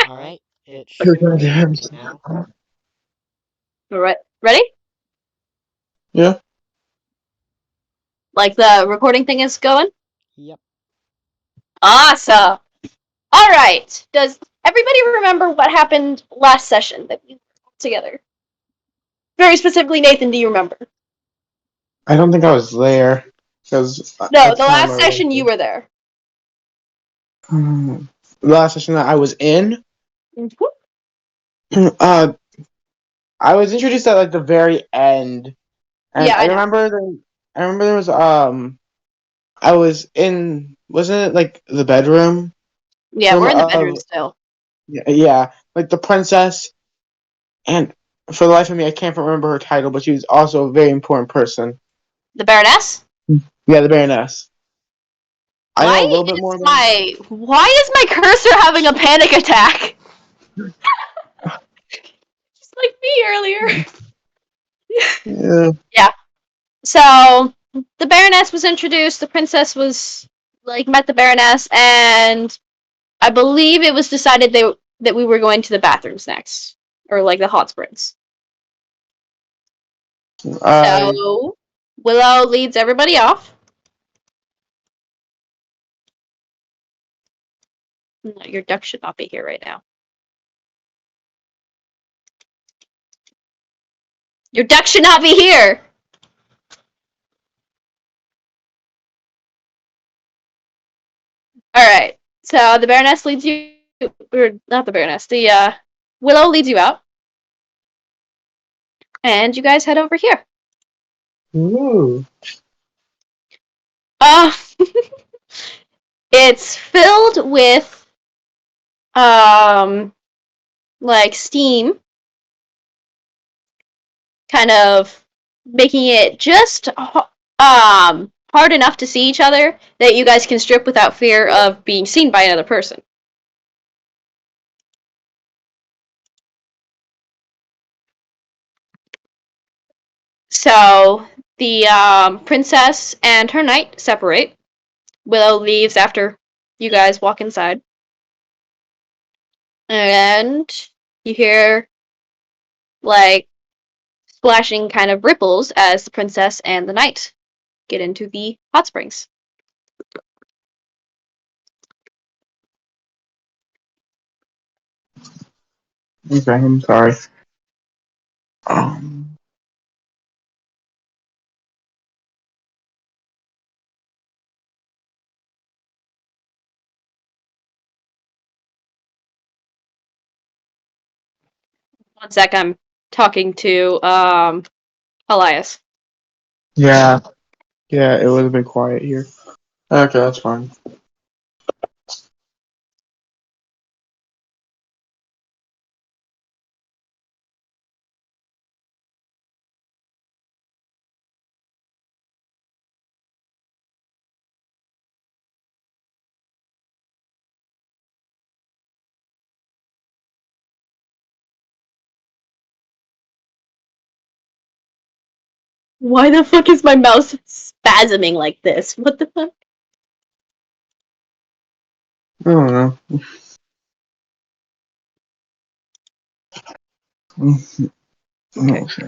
Alright, it should be recording now. Alright, ready? Yeah. Like the recording thing is going? Yep. Awesome! Alright, does everybody remember what happened last session that we were together? Very specifically, Nathan, do you remember? I don't think I was there because No, at the the time last I session you was. were there. The last session that I was in, Mm-hmm. uh, I was introduced at like the very end, and Yeah, I I know. remember there. I remember there was I was in, wasn't it like the bedroom Yeah, room we're in the of, bedroom still. yeah, like the princess, and for the life of me I can't remember her title, but she was also a very important person. The Baroness? Yeah, the Baroness. I Why know a little bit is more than. my cursor having a panic attack? Just like me earlier. Yeah. Yeah. So the Baroness was introduced, the princess was met the Baroness, and I believe it was decided that we were going to the bathrooms next. Or like the hot springs. I So Willow leads everybody off. No, your duck should not be here right now. Your duck should not be here! Alright. So the Baroness leads you, or not the Baroness, the Willow leads you out. And you guys head over here. Ooh. Uh it's filled with like steam, kind of making it just hard enough to see each other that you guys can strip without fear of being seen by another person. So the princess and her knight separate. Willow leaves after you guys walk inside. And you hear like splashing kind of ripples as the princess and the knight get into the hot springs. Okay, I'm sorry. Um, 1 sec, I'm talking to Elias. yeah, yeah, it was a bit quiet here. Okay, that's fine. Why the fuck is my mouse spasming like this? What the fuck? I don't know. Okay.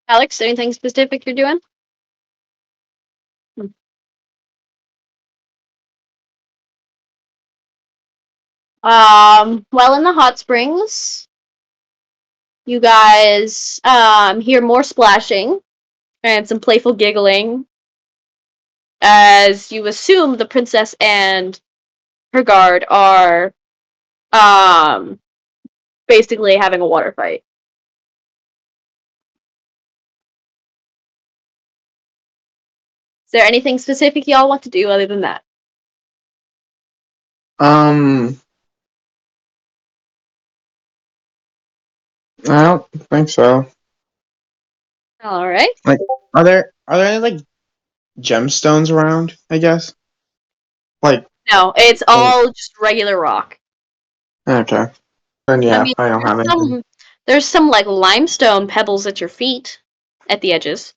Alex, anything specific you're doing? Well, in the hot springs, you guys hear more splashing and some playful giggling as you assume the princess and her guard are um basically having a water fight. Is there anything specific y'all want to do other than that? Um, I don't think so. All right. Like, are there any like gemstones around? I guess. Like, No, it's all just regular rock. Okay. Then yeah, I mean, I don't have anything. there's some like limestone pebbles at your feet, at the edges,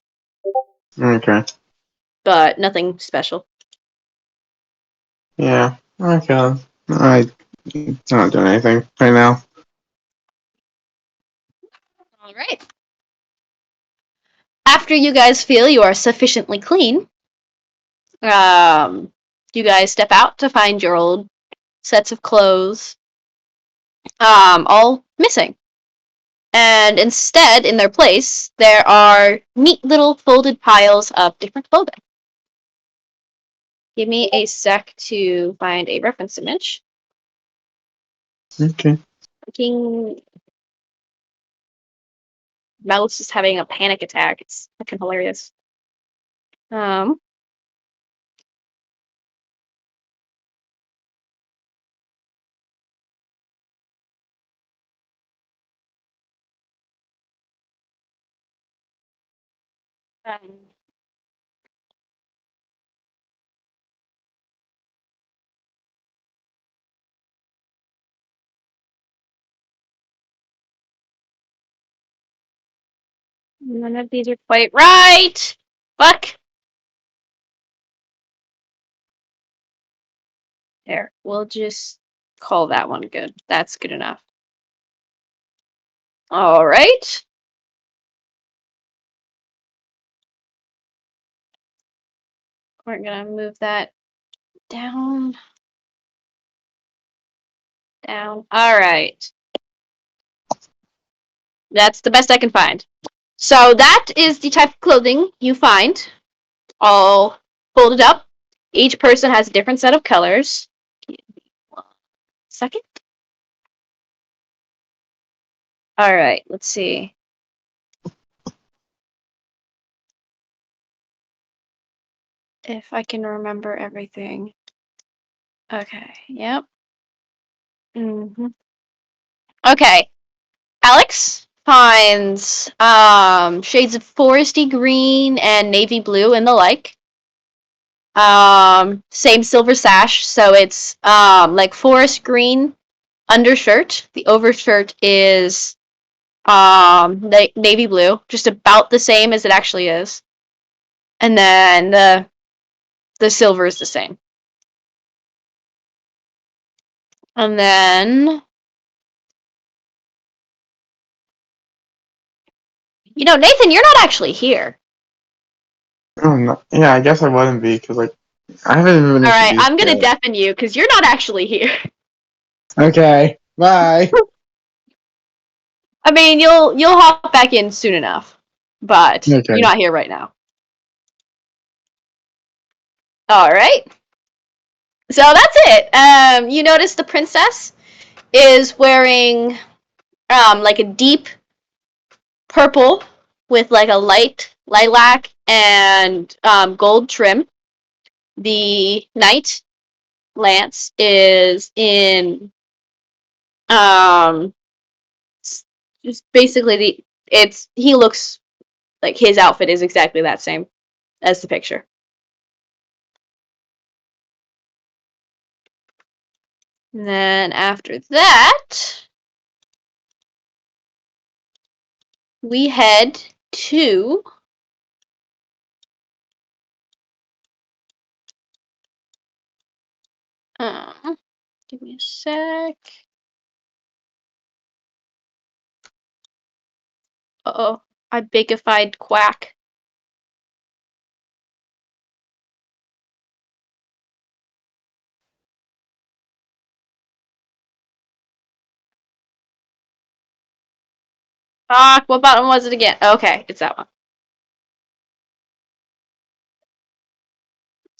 Okay. but nothing special. Yeah. Okay. I'm not doing anything right now. All right. After you guys feel you are sufficiently clean, you guys step out to find your old sets of clothes, all missing. And instead, in their place, there are neat little folded piles of different clothing. Give me a sec to find a reference image. Okay. Fucking mouse is having a panic attack. It's fucking hilarious. Um, um, None of these are quite right. Fuck. There. We'll just call that one good. That's good enough. All right. We're gonna move that down. Down. All right. That's the best I can find. So that is the type of clothing you find, all folded up. Each person has a different set of colors. Give me 1 second. All right, let's see. If I can remember everything. Okay, yep. Okay, Alex finds shades of foresty green and navy blue and the like. Same silver sash, so it's like forest green undershirt. The overshirt is navy blue, just about the same as it actually is. And then the silver is the same. And then Nathan, you're not actually here. Oh no. Yeah, I guess I wouldn't be because like I haven't even been All right, introduced I'm gonna yet. deafen you because you're not actually here. Okay. Bye. I mean, you'll hop back in soon enough, but Okay. you're not here right now. All right. So that's it. You notice the princess is wearing like a deep purple with like a light lilac and gold trim. The knight Lance is in just basically he looks like his outfit is exactly that same as the picture. And then after that, we head to give me a sec. Uh-oh, I bakified quack. Fuck, what button was it again? Okay, it's that one.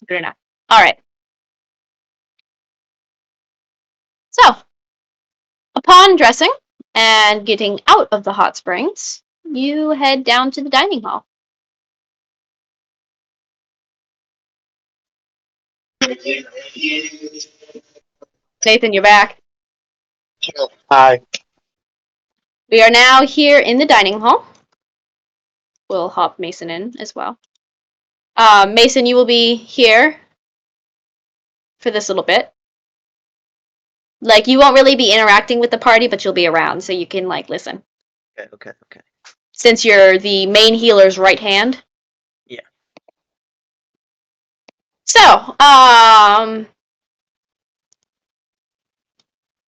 Good enough. Alright. So, upon dressing and getting out of the hot springs, you head down to the dining hall. Nathan, you're back. Hi. We are now here in the dining hall. We'll hop Mason in as well. Mason, you will be here for this little bit. Like, you won't really be interacting with the party, but you'll be around, so you can, like, listen. Okay. Since you're the main healer's right hand. Yeah. So,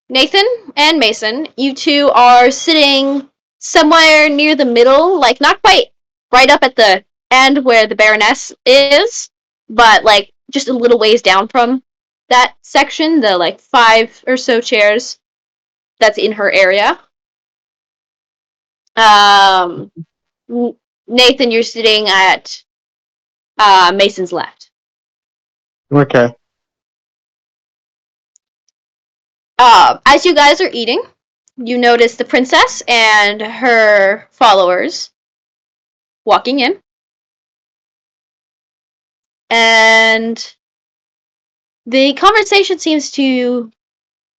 Nathan and Mason, you two are sitting somewhere near the middle, like not quite right up at the end where the Baroness is, but like just a little ways down from that section, the like 5 or so chairs that's in her area. Nathan, you're sitting at Mason's left. Okay. As you guys are eating, you notice the princess and her followers walking in. And the conversation seems to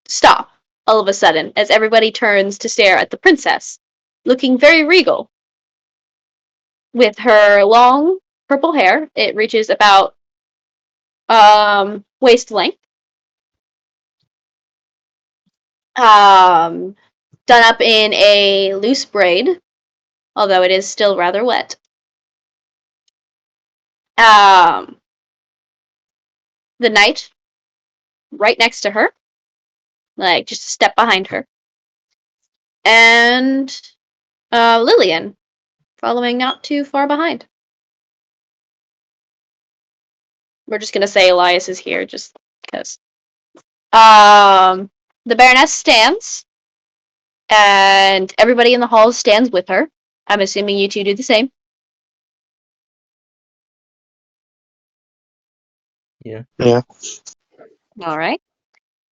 stop all of a sudden as everybody turns to stare at the princess, looking very regal. With her long purple hair, it reaches about waist length. Done up in a loose braid, although it is still rather wet. The knight right next to her, like just a step behind her. And Lillian following not too far behind. We're just gonna say Elias is here just because. The Baroness stands, and everybody in the hall stands with her. I'm assuming you two do the same. Yeah. All right.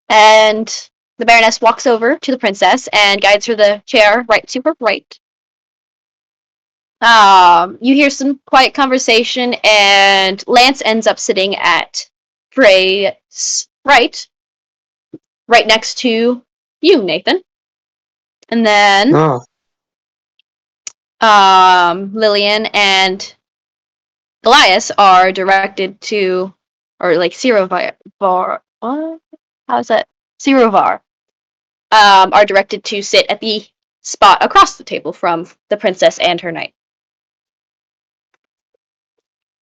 And the Baroness walks over to the princess and guides her the chair right to her right. You hear some quiet conversation, and Lance ends up sitting at Frey's right next to you, Nathan. And then Lillian and Elias are directed to, or like Sirovar, what? How's that? Sirovar, are directed to sit at the spot across the table from the princess and her knight.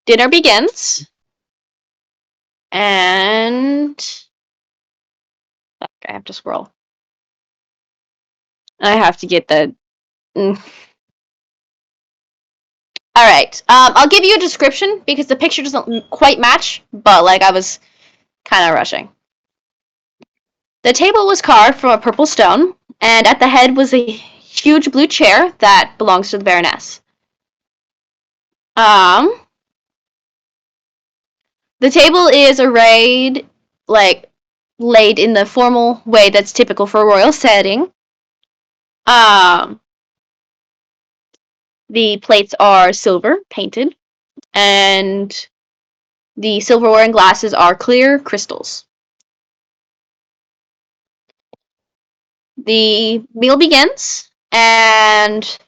Dinner begins, and I have to scroll. I have to get the. All right. I'll give you a description because the picture doesn't quite match, but like I was kind of rushing. The table was carved from a purple stone, and at the head was a huge blue chair that belongs to the Baroness. The table is arrayed, like, laid in the formal way that's typical for a royal setting. The plates are silver, painted, and the silverware and glasses are clear crystals. The meal begins, and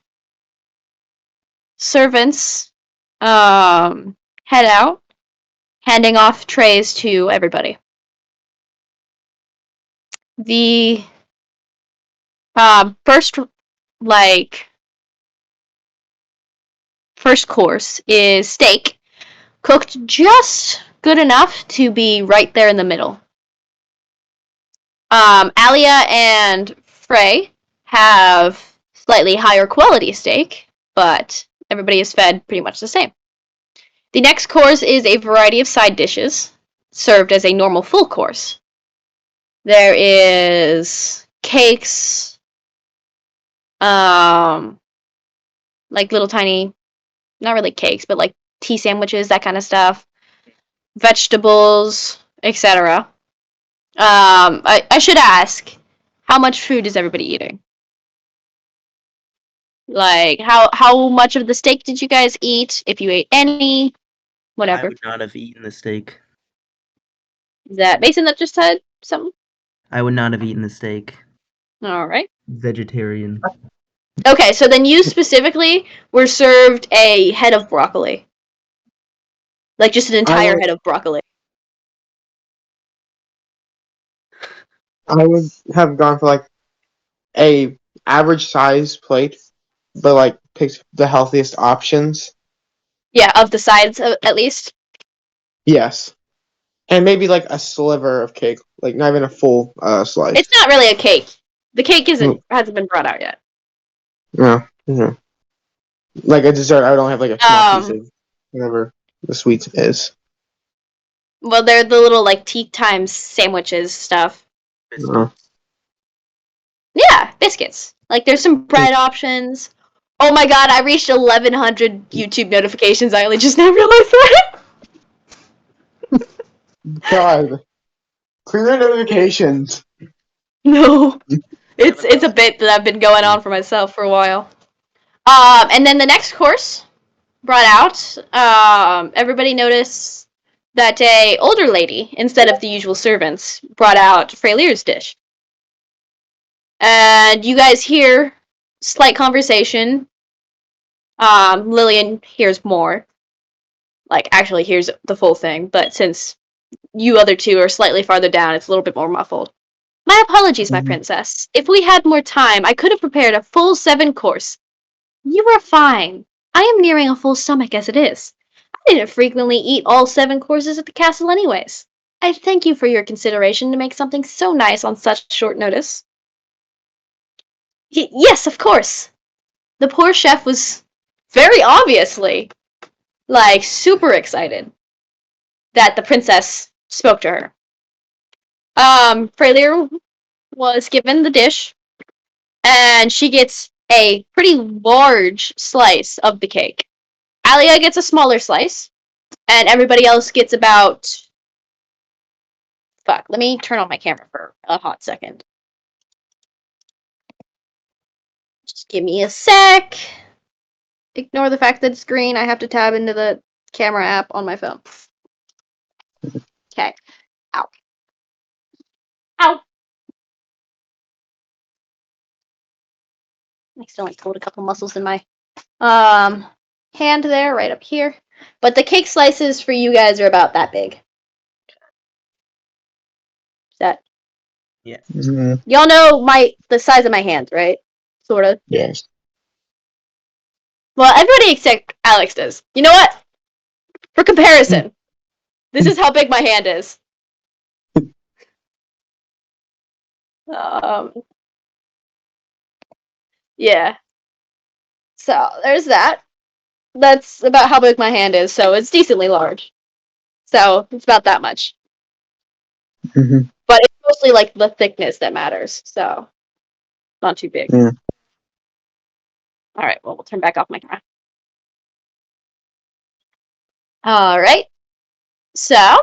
servants head out, handing off trays to everybody. The first course is steak, cooked just good enough to be right there in the middle. Alia and Frey have slightly higher quality steak, but everybody is fed pretty much the same. The next course is a variety of side dishes, served as a normal full course. There is cakes, like little tiny, not really cakes, but like tea sandwiches, that kind of stuff, vegetables, etc. I should ask, how much food is everybody eating? Like, how much of the steak did you guys eat? If you ate any, whatever. I would not have eaten the steak. Is that Mason that just said something? I would not have eaten the steak. All right. Vegetarian. Okay, so then you specifically were served a head of broccoli. Like, just an entire head of broccoli. I would have gone for like a average size plate, but like picked the healthiest options. Yeah, of the sides at least. Yes, and maybe like a sliver of cake, like not even a full slice. It's not really a cake. The cake Mm. hasn't been brought out yet. No, no. Like a dessert, I would only have like a small piece of whatever the sweet is. Well, they're the little like tea time sandwiches stuff. No. Yeah, biscuits. Like there's some bread options. Oh my god, I reached 1,100 YouTube notifications. I only just now realized that. God, clear your notifications. No, it's a bit that I've been going on for myself for a while. And then the next course brought out. Everybody noticed that a older lady, instead of the usual servants, brought out Freylier's dish. And you guys hear slight conversation. Lillian hears more. Like, actually hears the full thing, but since you other two are slightly farther down, it's a little bit more muffled. My apologies, my princess. If we had more time, I could have prepared a full 7-course. You are fine. I am nearing a full stomach as it is. I didn't frequently eat all 7 courses at the castle anyways. I thank you for your consideration to make something so nice on such short notice. Yes, of course. The poor chef was very obviously, like, super excited that the princess spoke to her. Freylier was given the dish, and she gets a pretty large slice of the cake. Alia gets a smaller slice, and everybody else gets about... Fuck, let me turn on my camera for a hot second. Just give me a sec. Ignore the fact that it's green. I have to tab into the camera app on my phone. Okay. Ow. Ow! I still like pulled a couple muscles in my hand there, right up here. But the cake slices for you guys are about that big. Is that... Yeah. Y'all know the size of my hand, right? Sort of. Yes. Well, everybody except Alex does. You know what? For comparison, this is how big my hand is. Yeah. So there's that. That's about how big my hand is, so it's decently large. So it's about that much. Mm-hmm. But it's mostly like the thickness that matters, so not too big. Yeah. Alright, well, we'll turn back off my camera. Alright. So.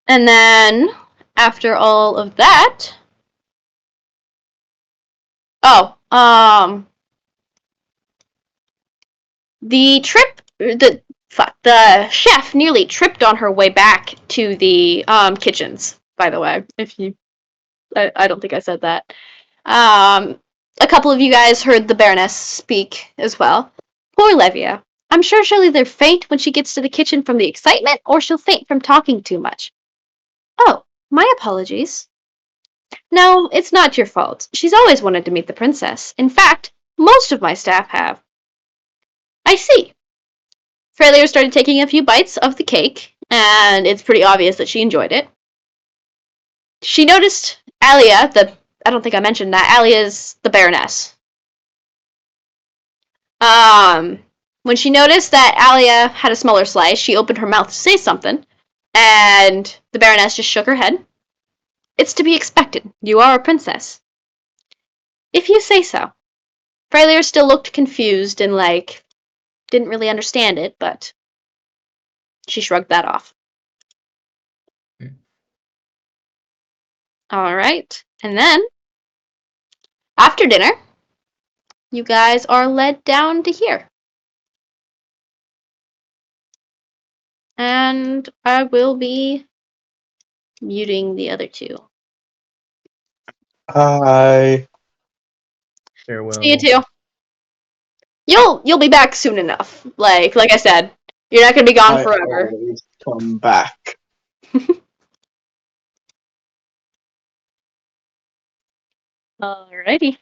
And then, after all of that. Oh, the chef nearly tripped on her way back to the kitchens, by the way. I don't think I said that. A couple of you guys heard the Baroness speak as well. Poor Levia. I'm sure she'll either faint when she gets to the kitchen from the excitement, or she'll faint from talking too much. Oh, my apologies. No, it's not your fault. She's always wanted to meet the princess. In fact, most of my staff have. I see. Freylier started taking a few bites of the cake, and it's pretty obvious that she enjoyed it. She noticed Alia, I don't think I mentioned that, Alia's the Baroness. When she noticed that Alia had a smaller slice, she opened her mouth to say something, and the Baroness just shook her head. It's to be expected. You are a princess. If you say so. Freylier still looked confused and, like, didn't really understand it, but she shrugged that off. Alright, and then, after dinner, you guys are led down to here. And I will be muting the other two. Hi. Farewell. See you two. You'll be back soon enough. Like I said, you're not gonna be gone forever. Always come back. Alrighty.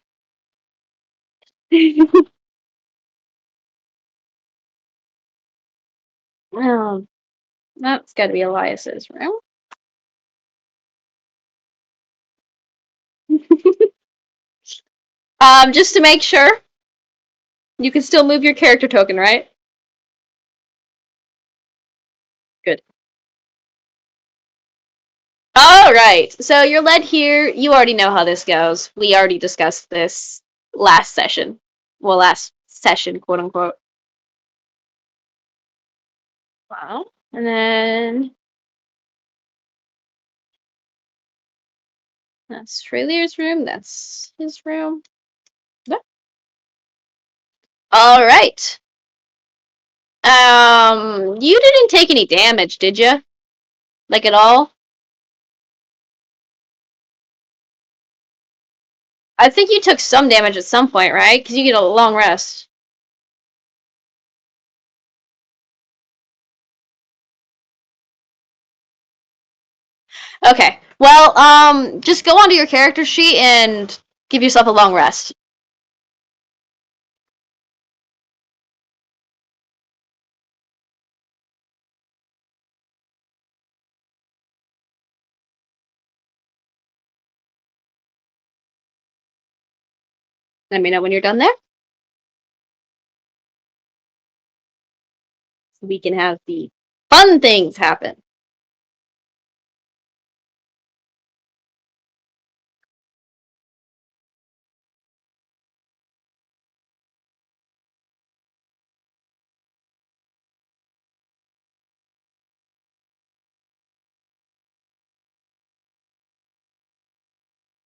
That's gotta be Elias's room. Just to make sure, you can still move your character token, right? Good. Alright, so you're led here. You already know how this goes. We already discussed this last session. Well, last session, quote unquote. Wow. And then that's Freylier's room. That's his room. Yep. Alright. You didn't take any damage, did you? Like at all? I think you took some damage at some point, right? Because you get a long rest. Okay. Well, just go onto your character sheet and give yourself a long rest. Let me know when you're done there. So we can have the fun things happen.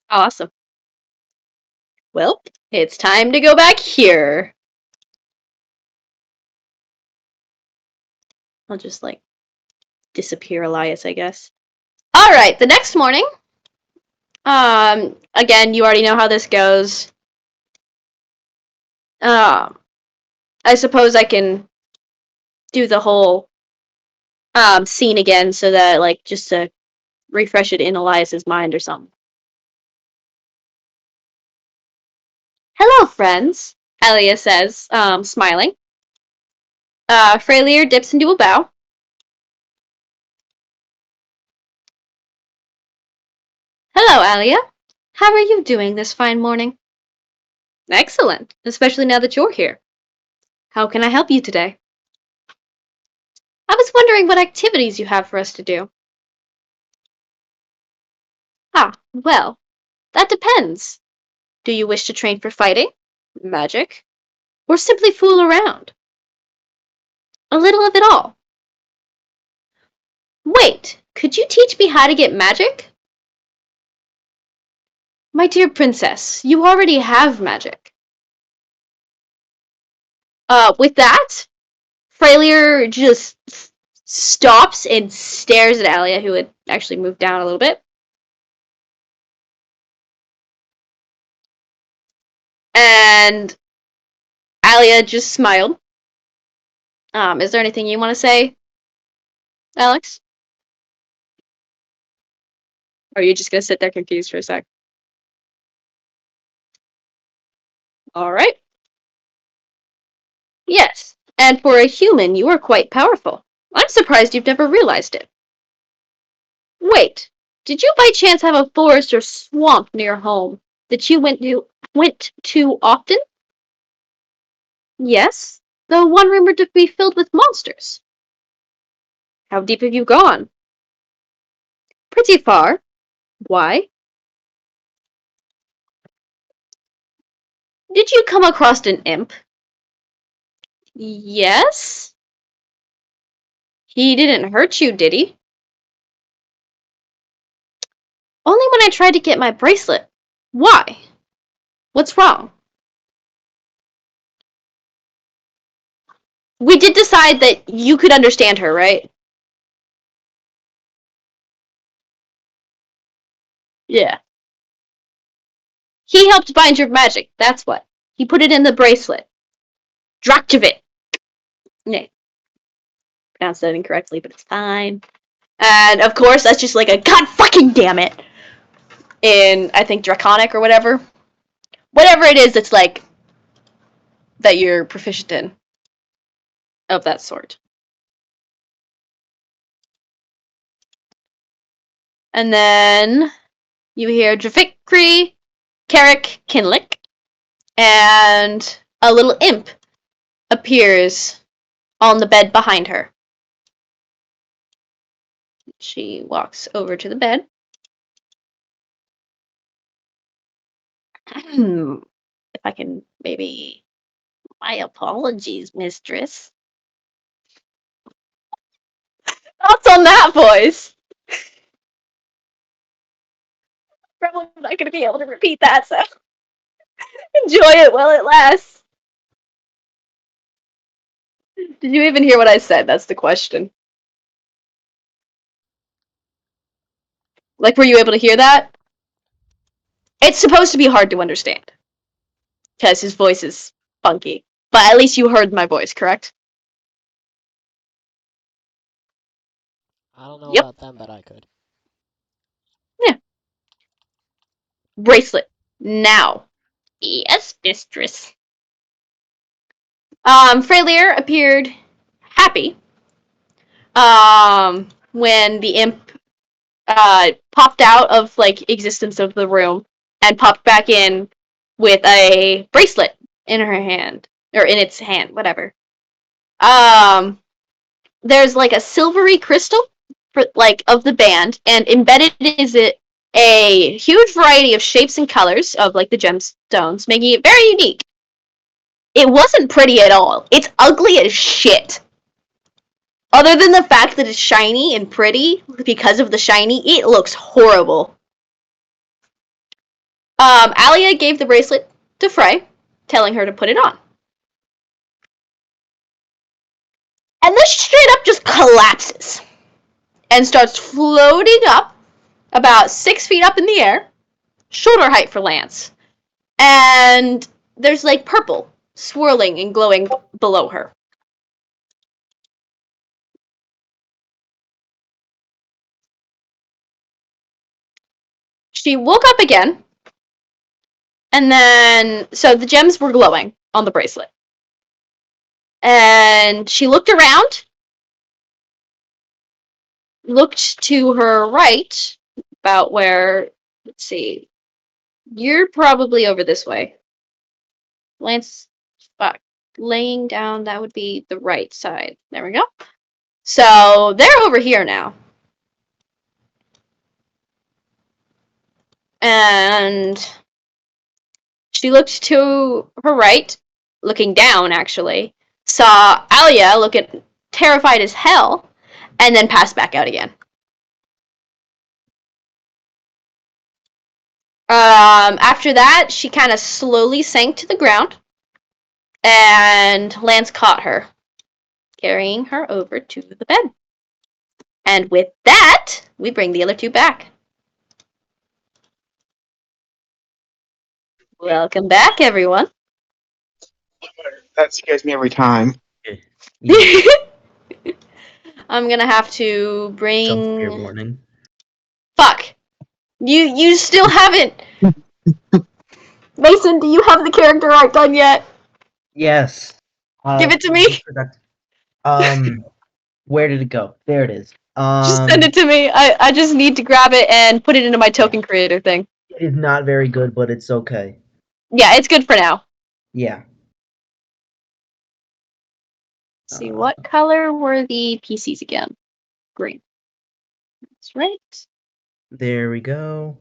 Awesome. Well, it's time to go back here. I'll just, like, disappear Elias, I guess. Alright, the next morning. Again, you already know how this goes. I suppose I can do the whole scene again so that, like, just to refresh it in Elias's mind or something. Hello, friends, Elias says, smiling. Freylier dips into a bow. Hello, Alia. How are you doing this fine morning? Excellent, especially now that you're here. How can I help you today? I was wondering what activities you have for us to do. Ah, well, that depends. Do you wish to train for fighting, magic, or simply fool around? A little of it all. Wait, could you teach me how to get magic? My dear princess, you already have magic. With that, Freylier just stops and stares at Alia, who had actually moved down a little bit. And Alia just smiled. Is there anything you want to say, Alex? Or are you just gonna sit there confused for a sec? Alright. Yes, and for a human, you are quite powerful. I'm surprised you've never realized it. Wait, did you by chance have a forest or swamp near home that you went to often? Yes, the one rumored to be filled with monsters. How deep have you gone? Pretty far. Why? Did you come across an imp? Yes? He didn't hurt you, did he? Only when I tried to get my bracelet. Why? What's wrong? We did decide that you could understand her, right? Yeah. He helped bind your magic, that's what. He put it in the bracelet. Drakjavit. Nah. Pronounced that incorrectly, but it's fine. And of course, that's just like a god fucking damn it in, I think, Draconic or whatever. whatever it is that's like that you're proficient in of that sort. And then you hear Jafikri, Carrick, Kinlick, and a little imp appears on the bed behind her. She walks over to the bed. If I can maybe... My apologies, mistress. Thoughts on that voice? Probably not going to be able to repeat that, so enjoy it while it lasts. Did you even hear what I said? That's the question. Like, were you able to hear that? It's supposed to be hard to understand. Because his voice is funky. But at least you heard my voice, correct? I don't know Yep. about them, but I could. Yeah. Bracelet. Now. Yes, mistress. Freylier appeared happy when the imp popped out of like existence of the room and popped back in with a bracelet in her hand or in its hand, whatever. There's like a silvery crystal for like of the band, and embedded is it a huge variety of shapes and colors of like the gemstones, making it very unique. It wasn't pretty at all. It's ugly as shit. Other than the fact that it's shiny and pretty, because of the shiny, it looks horrible. Alia gave the bracelet to Frey, telling her to put it on. And this straight up just collapses and starts floating up about 6 feet up in the air, shoulder height for Lance. And there's like purple swirling and glowing below her. She woke up again, and then, so the gems were glowing on the bracelet. And she looked around, looked to her right, about where, let's see, you're probably over this way. Lance, fuck, laying down, that would be the right side. There we go. So they're over here now. And she looked to her right, looking down actually, saw Alia looking terrified as hell, and then passed back out again. After that, she kind of slowly sank to the ground, and Lance caught her, carrying her over to the bed. And with that, we bring the other two back. Welcome back, everyone. That scares me every time. Yeah. I'm gonna have to Jump bring... scare warning. Fuck! You still haven't... Mason, do you have the character art done yet? Yes. Give it to me. Where did it go? There it is. Just send it to me. I just need to grab it and put it into my token creator thing. It is not very good, but it's okay. Yeah, it's good for now. Yeah. Let's see, what color were the PCs again? Green. That's right. There we go.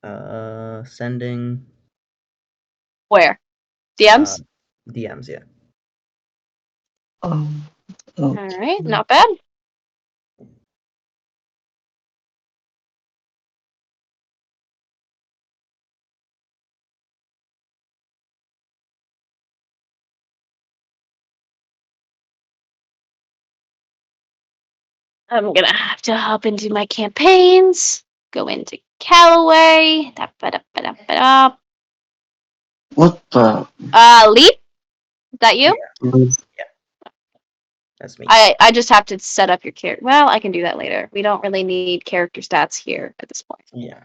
Sending. Where? DMs? DMs, yeah. Alright, not bad. I'm gonna have to hop into my campaigns. Go into Callaway. What the? Leap? Is that you? Yeah. That's me. I just have to set up your character. Well, I can do that later. We don't really need character stats here at this point. Yeah.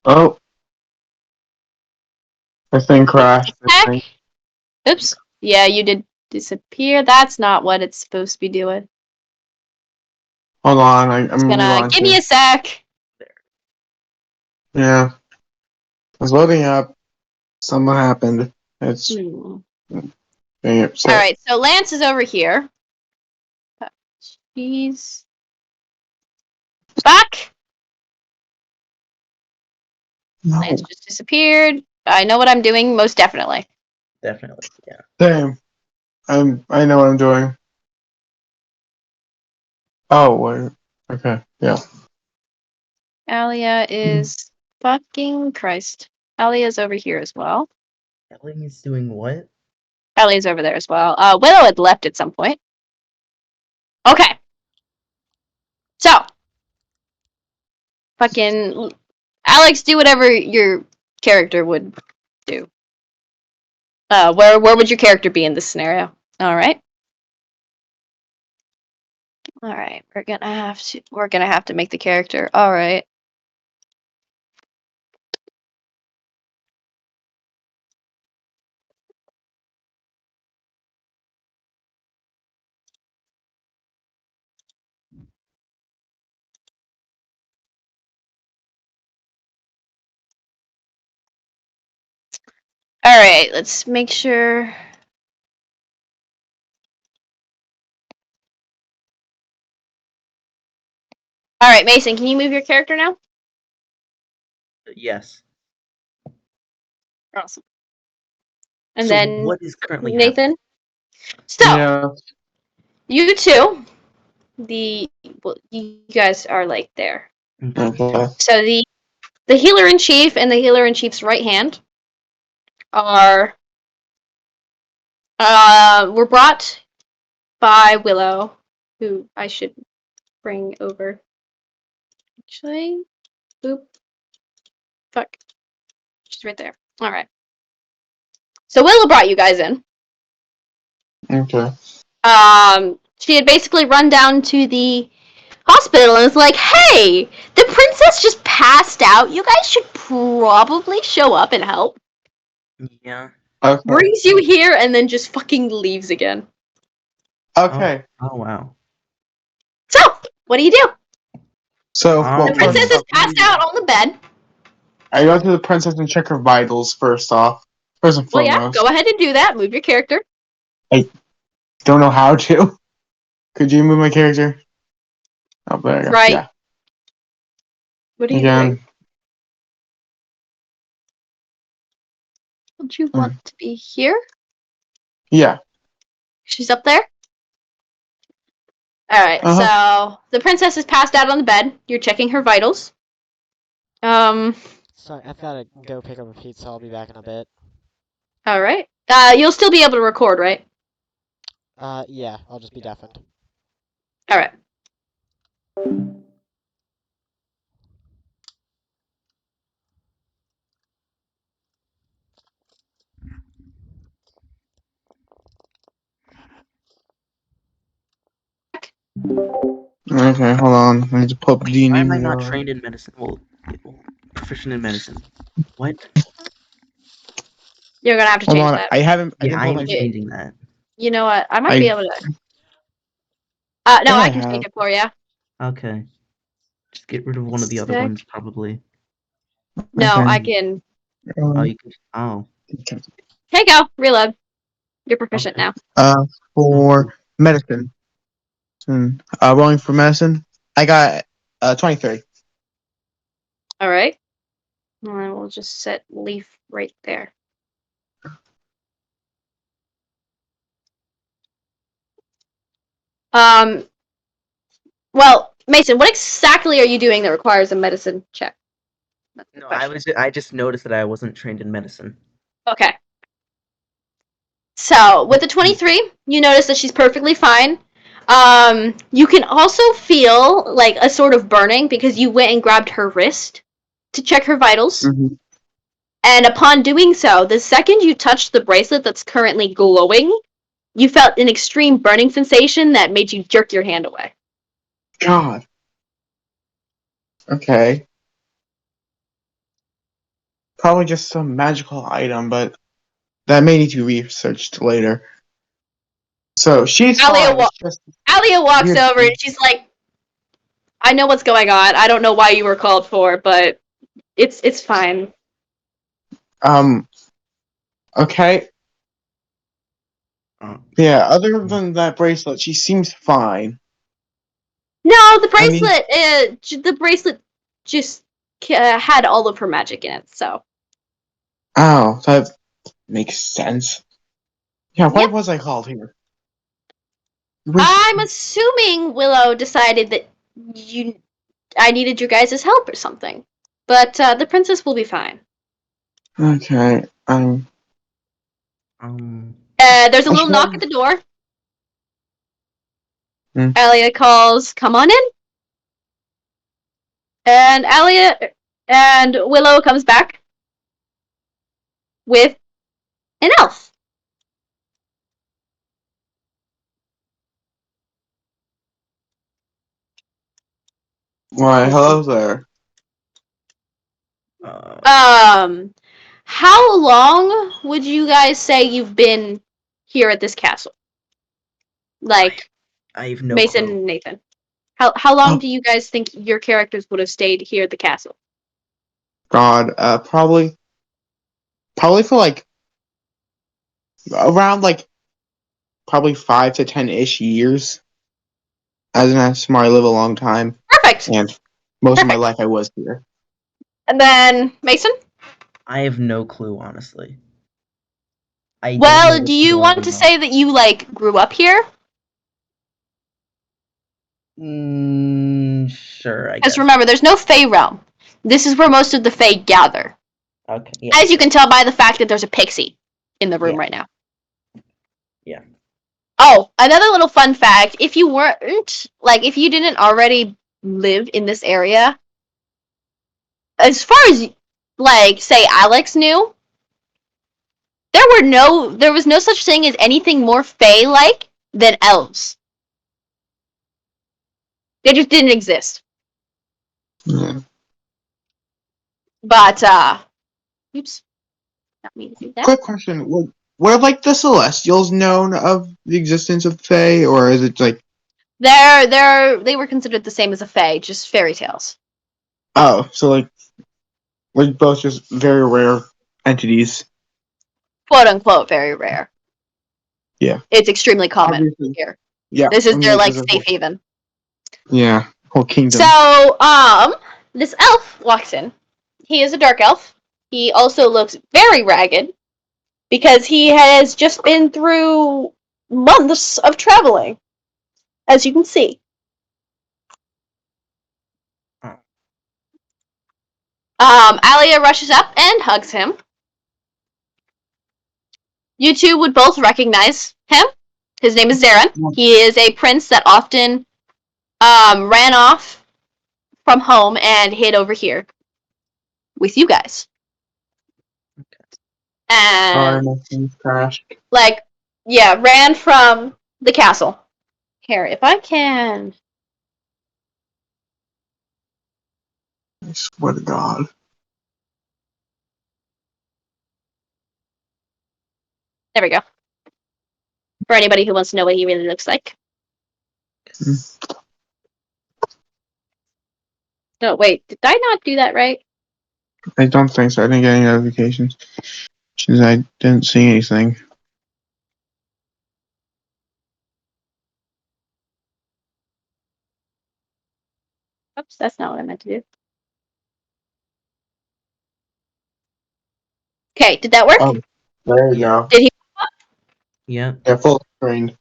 Oh. The thing crashed. Heck? Oops. Yeah, you did disappear. That's not what it's supposed to be doing. Hold on, I'm It's gonna give me a sec. Yeah. It's loading up. Something happened. It's getting upset. Alright, so Lance is over here. He's back. No. Lance just disappeared. I know what I'm doing, most definitely. Definitely, yeah. Same. I know what I'm doing. Oh, wait. Okay, yeah. Alia is fucking Christ. Alia's over here as well. Elling is doing what? Alia's over there as well. Willow had left at some point. Okay. So, fucking Alex, do whatever your character would do. Where would your character be in this scenario? Alright. Alright, we're gonna have to make the character. Alright. Alright, let's make sure. Alright, Mason, can you move your character now? Yes. Awesome. And So then what is currently Nathan. So, Yeah. you two, you guys are like there. happening? Okay. So the healer in chief and the healer in chief's right hand are were brought by Willow, who I should bring over. Actually, boop, fuck, she's right there. All right. So Willow brought you guys in. Okay. She had basically run down to the hospital and was like, "Hey, the princess just passed out. You guys should probably show up and help." Yeah. Okay. Brings you here and then just fucking leaves again. Okay. Oh wow. So, what do you do? So, well, The princess is passed out on the bed. I go to the princess and check her vitals first off. First and Well, yeah, foremost. go ahead and do that. Move your character. Don't know how to. Could you move my character? Oh, there you go. Right. Yeah. What are you Again. doing? Would you want to be here? Yeah. She's up there? Alright, so the princess is passed out on the bed. You're checking her vitals. Sorry, I've gotta go pick up a pizza. I'll be back in a bit. Alright. You'll still be able to record, right? Yeah, I'll just be deafened. Alright. Okay, hold on. I need to pull up DnD. Why am I not trained in medicine? Well, proficient in medicine. What? You're gonna have to Hold change on. that. I haven't. I Yeah, didn't I pull am my changing that. You know what? I might I- be able to. No, I can change it for you. Okay. Just get rid of one of the other Sick. ones, probably. No, Okay. I can. Oh, you can. Oh. Okay. Here you go. Reload. You're proficient Okay. now. For medicine. Rolling for medicine. I got 23. Alright. And then we'll just set Leaf right there. Well, Mason, what exactly are you doing that requires a medicine check? That's the No, question. I just noticed that I wasn't trained in medicine. Okay. So, with the 23, you notice that she's perfectly fine. You can also feel like a sort of burning because you went and grabbed her wrist to check her vitals. Mm-hmm. And upon doing so, the second you touched the bracelet that's currently glowing, you felt an extreme burning sensation that made you jerk your hand away. God. Okay. Probably just some magical item, but that may need to be researched later. So she's Alia, fine. It's just Alia walks weird. over and she's like, I know what's going on. I don't know why you were called for, but it's fine. Okay. Uh, Yeah, other than that bracelet, she seems fine. No, I mean- the bracelet just had all of her magic in it, so. Oh, that makes sense. Yeah, why Yep. was I called here? I'm assuming Willow decided that I needed your guys' help or something. But the princess will be fine. Okay, There's a little Okay. knock at the door. Hmm. Alia calls, come on in. And Alia and Willow comes back with an elf. Why, hello there. How long would you guys say you've been here at this castle? Like, I have no Mason clue. and Nathan. How long Oh. do you guys think your characters would have stayed here at the castle? God, probably for like around like probably 5 to 10-ish years. As an ASMR, I live a long time, Perfect. and most of my Perfect. life I was here. And then Mason? I have no clue, honestly. I don't know Well, the do you story want to enough. say that you grew up here? Sure, I Because guess. remember, there's no Fey realm. This is where most of the Fey gather. Okay, yeah. As you can tell by the fact that there's a pixie in the room right now. Yeah. Oh, another little fun fact. If you if you didn't already live in this area, as far as, say Alex knew, there was no such thing as anything more Fey-like than elves. They just didn't exist. Yeah. But, oops. Not me to do that. Quick question: were like the Celestials known of the existence of Fae, or is it like? They were considered the same as a Fae, just fairy tales. Oh, so like we're both just very rare entities. Quote unquote, very rare. Yeah. It's extremely common Obviously. here. Yeah. This is their this is safe haven. Yeah, whole kingdom. So, this elf walks in. He is a dark elf. He also looks very ragged because he has just been through months of traveling, as you can see. Alia rushes up and hugs him. You two would both recognize him. His name is Zarin. He is a prince that often ran off from home and hid over here with you guys. And my things crashed. ran from the castle. Here, if I can. I swear to God. There we go. For anybody who wants to know what he really looks like. No, wait, did I not do that right? I don't think so. I didn't get any notifications. Since I didn't see anything. Oops, that's not what I meant to do. Okay, did that work? Oh, there you go. Did he? Yeah. Yeah, full screen.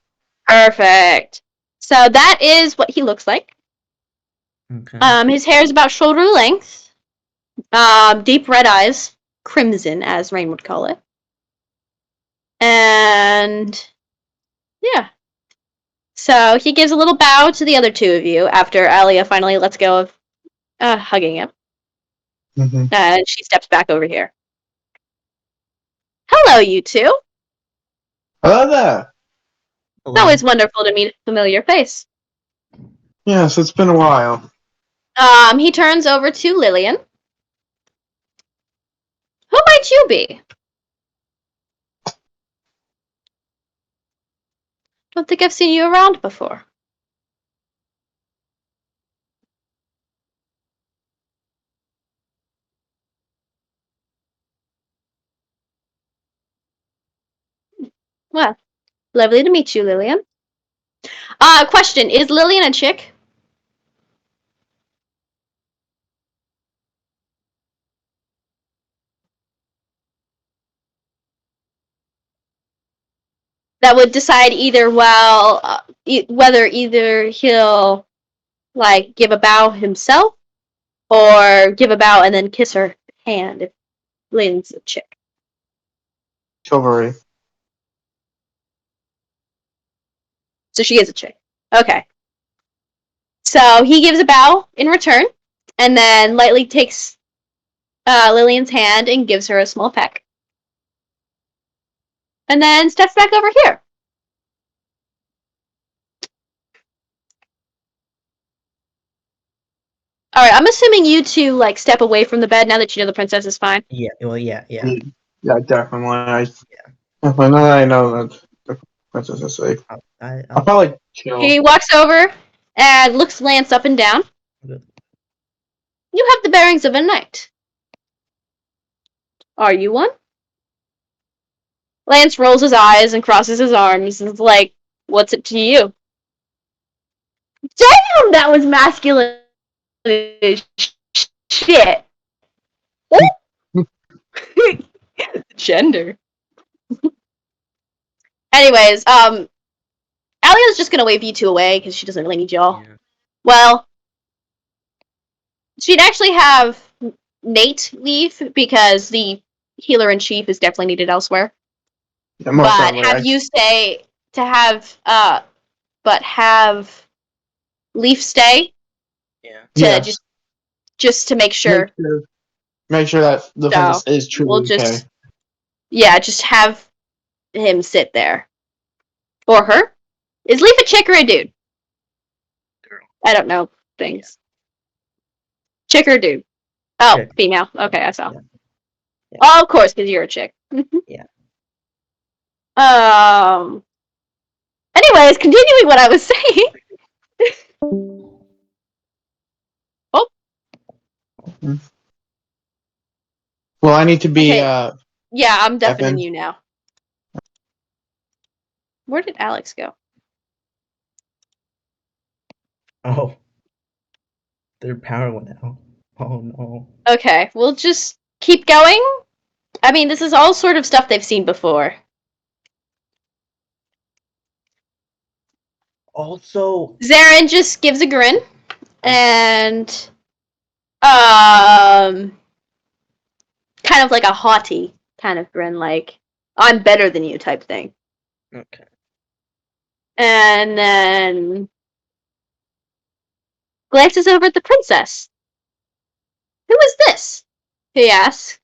Perfect. So that is what he looks like. Okay. His hair is about shoulder length. Deep red eyes, crimson, as Rain would call it. And yeah. So he gives a little bow to the other two of you after Alia finally lets go of hugging him. Mm-hmm. And she steps back over here. Hello, you two. Hello there. It's always wonderful to meet a familiar face. Yes, it's been a while. He turns over to Lillian. Who might you be? Don't think I've seen you around before. Well, lovely to meet you, Lillian. Question, is Lillian a chick? That would decide either whether either he'll like give a bow himself or give a bow and then kiss her hand if Lillian's a chick. Chivalry. So she is a chick. Okay. So he gives a bow in return, and then lightly takes Lillian's hand and gives her a small peck. And then steps back over here. Alright, I'm assuming you two like step away from the bed now that you know the princess is fine. Yeah. Well, yeah. Yeah, definitely. Definitely. Now that I know that the princess is safe, I'll probably chill. He walks over and looks Lance up and down. Good. You have the bearings of a knight. Are you one? Lance rolls his eyes and crosses his arms and is like, what's it to you? Damn, that was masculine as shit. Gender. Anyways, Alia's just gonna wave you two away because she doesn't really need y'all. Yeah. Well, she'd actually have Nate leave because the healer in chief is definitely needed elsewhere. Yeah, most But definitely. have you stay to have but have Leaf stay Yeah. to Yes. just to make sure. Make sure that the princess is We'll truly okay. just have him sit there. Or her? Is Leaf a chick or a dude? Girl. I don't know things. Chick or dude? Oh, Chick. female. Okay, I saw. Yeah. Yeah. Oh, of course, because you're a chick. Yeah. Anyways, continuing what I was saying. Oh. Well, I need to be. Okay. Yeah, I'm deafening Evan. you now. Where did Alex go? Oh. Their power went out. Oh no. Okay, we'll just keep going. I mean, this is all sort of stuff they've seen before. Also, Zarin just gives a grin and kind of like a haughty kind of grin, like I'm better than you type thing. okay. And then glances over at the princess. Who is this? He asks,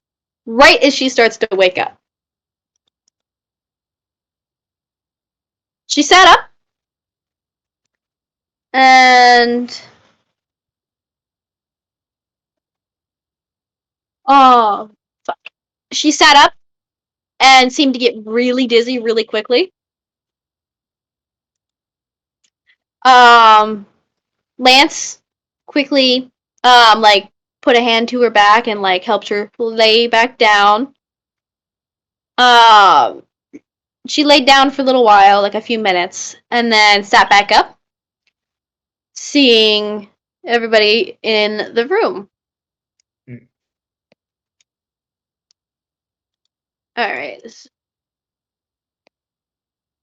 right as she starts to wake up. She sat up and oh fuck. She sat up and seemed to get really dizzy really quickly. Lance quickly like put a hand to her back and like helped her lay back down. She laid down for a little while, like a few minutes, and then sat back up, seeing everybody in the room. Mm. All right.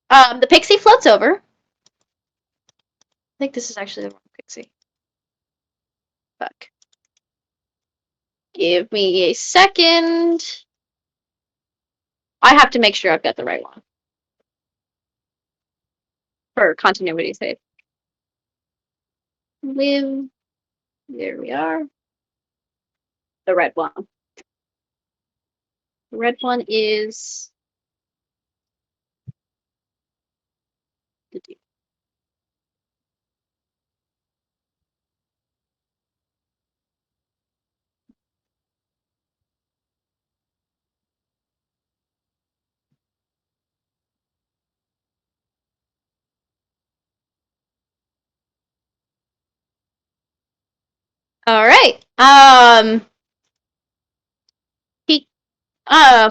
The pixie floats over. I think this is actually the wrong pixie. Fuck. Give me a second. I have to make sure I've got the right one. For continuity's sake. Live. There we are. The red one. The red one is the dude. All right. He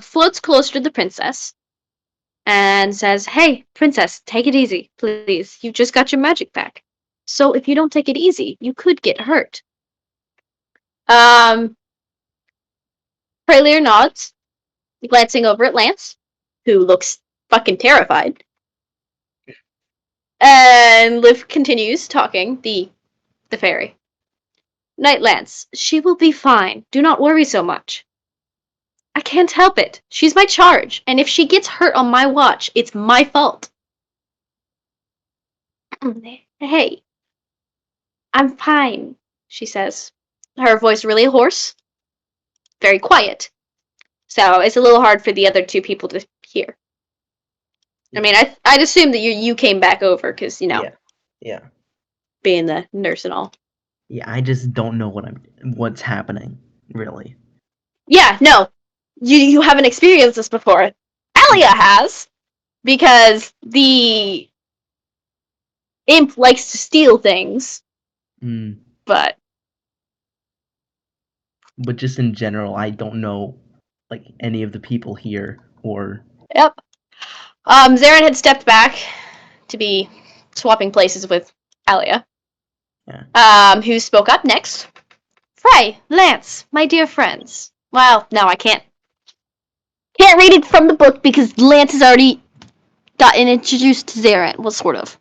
floats closer to the princess and says, "Hey, princess, take it easy, please. You just got your magic back. So if you don't take it easy, you could get hurt." Um, Prelir nods, glancing over at Lance, who looks fucking terrified. And Liv continues talking, the fairy. "Night Lance, she will be fine. Do not worry so much. I can't help it. She's my charge, and if she gets hurt on my watch, it's my fault." "Hey, I'm fine," she says. Her voice really hoarse, very quiet. So it's a little hard for the other two people to hear. I mean, I'd assume that you came back over because, Yeah. being the nurse and all. Yeah, I just don't know what's happening, really. Yeah, no. You haven't experienced this before. Alia has, because the imp likes to steal things, but just in general, I don't know, like, any of the people here, or... Yep. Zarin had stepped back to be swapping places with Alia. Yeah. Who spoke up next. "Frey, Lance, my dear friends." Well, no, I can't read it from the book because Lance has already gotten introduced to Zarin. Well, sort of.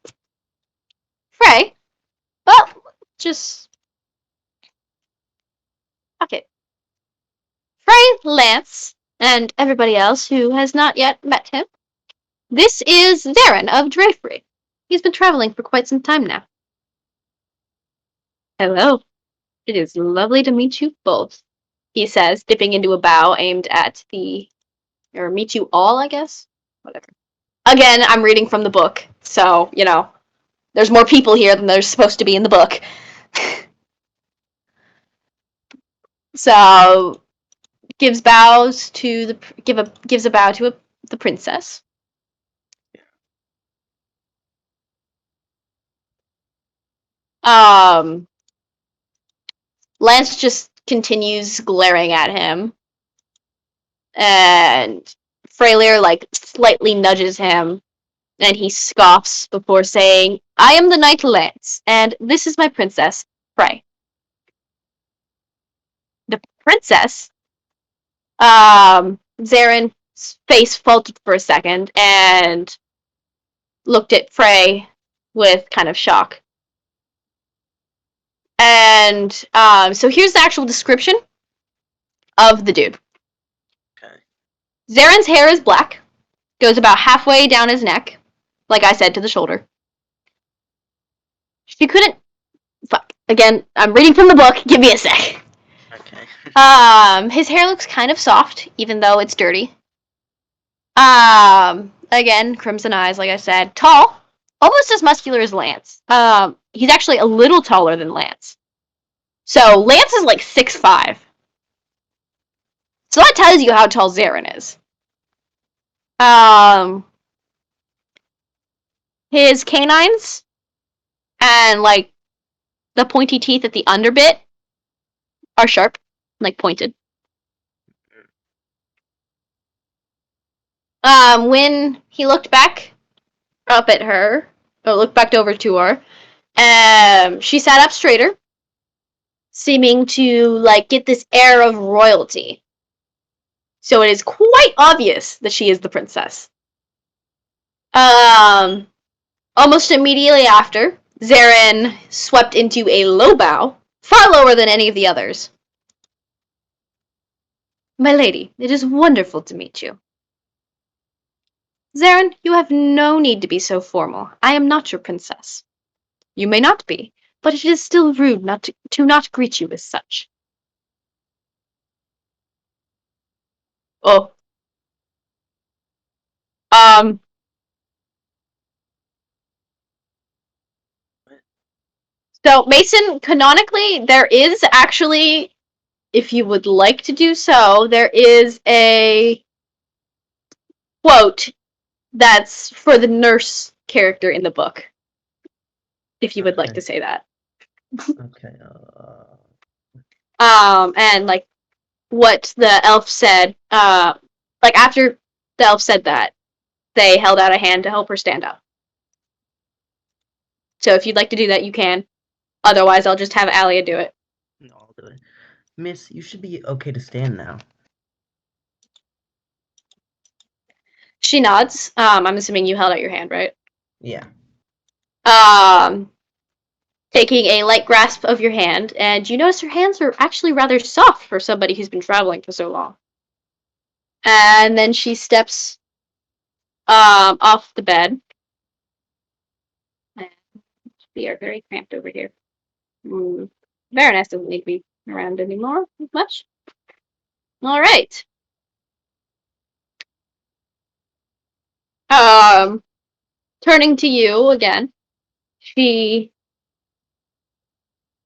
Frey, well, just... okay. Frey, Lance, and everybody else who has not yet met him. This is Zarin of Draefry. He's been traveling for quite some time now. "Hello. It is lovely to meet you both," he says, dipping into a bow aimed at or meet you all, I guess? Whatever. Again, I'm reading from the book, so, there's more people here than there's supposed to be in the book. So, gives a bow to the princess. Lance just continues glaring at him, and Freylir slightly nudges him, and he scoffs before saying, "I am the Knight Lance, and this is my princess, Frey." The princess? Zarin's face faltered for a second and looked at Frey with kind of shock. And so here's the actual description of the dude. Okay. Zarin's hair is black, goes about halfway down his neck, like I said, to the shoulder. She couldn't... Fuck. Again, I'm reading from the book. Give me a sec. Okay. His hair looks kind of soft, even though it's dirty. Again, crimson eyes, like I said. Tall. Almost as muscular as Lance. He's actually a little taller than Lance. So, Lance is 6'5". So that tells you how tall Zarin is. His canines and, the pointy teeth at the underbit are sharp, pointed. When he looked back up at her, or looked back over to her, she sat up straighter, seeming to, get this air of royalty. So it is quite obvious that she is the princess. Almost immediately after, Zarin swept into a low bow, far lower than any of the others. "My lady, it is wonderful to meet you." "Zarin, you have no need to be so formal. I am not your princess." "You may not be, but it is still rude to not greet you as such." "Oh. So, Mason, canonically, there is actually, if you would like to do so, there is a quote that's for the nurse character in the book. If you would like to say that. Okay. And like what the elf said, like after the elf said that, they held out a hand to help her stand up. So if you'd like to do that, you can. Otherwise, I'll just have Alia do it. No, I'll do it. Miss, you should be okay to stand now. She nods. I'm assuming you held out your hand, right? Yeah. Taking a light grasp of your hand, and you notice her hands are actually rather soft for somebody who's been traveling for so long. And then she steps off the bed. We are very cramped over here. Baroness doesn't need to be around anymore as much. All right. Turning to you again, she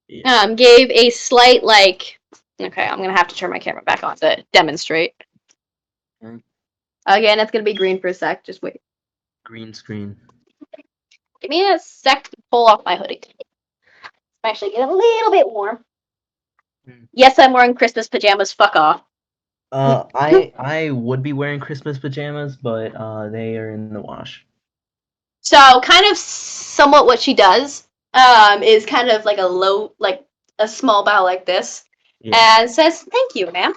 gave a slight like. Okay, I'm gonna have to turn my camera back on to demonstrate. Okay. Again, it's gonna be green for a sec. Just wait. Green screen. Give me a sec to pull off my hoodie. I'm actually getting a little bit warm. Yes, I'm wearing Christmas pajamas. Fuck off. I would be wearing Christmas pajamas, but they are in the wash. So, kind of somewhat what she does is kind of like a small bow like this, Yeah. and says, "Thank you, ma'am."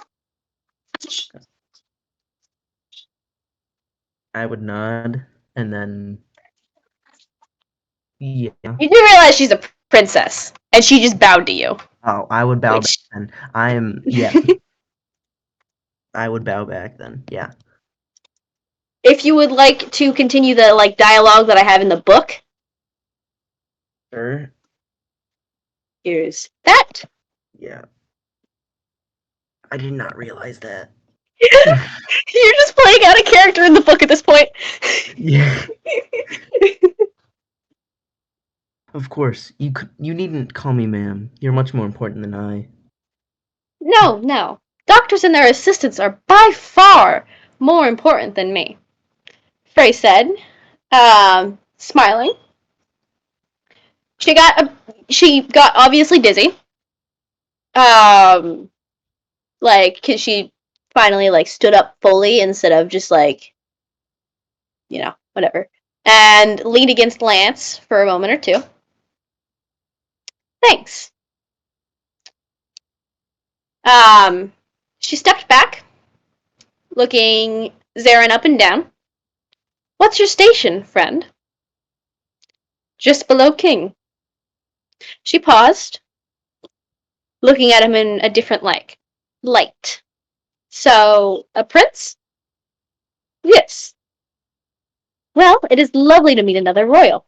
I would nod, and then yeah. You do realize she's a princess, and she just bowed to you. Oh, I would bow Which- back then. I would bow back then. Yeah. If you would like to continue the like dialogue that I have in the book, Sure. here's that. Yeah. I did not realize that. You're just playing out a character in the book at this point. Yeah. Of course. You needn't call me ma'am. You're much more important than I. No. Doctors and their assistants are by far more important than me, Frey said, smiling. She got obviously dizzy. Like, cause she finally like stood up fully instead of just like, whatever, and leaned against Lance for a moment or two. Thanks. She stepped back, looking Zarin up and down. What's your station, friend? Just below King. She paused, looking at him in a different light. So, a prince? Yes. Well, it is lovely to meet another royal.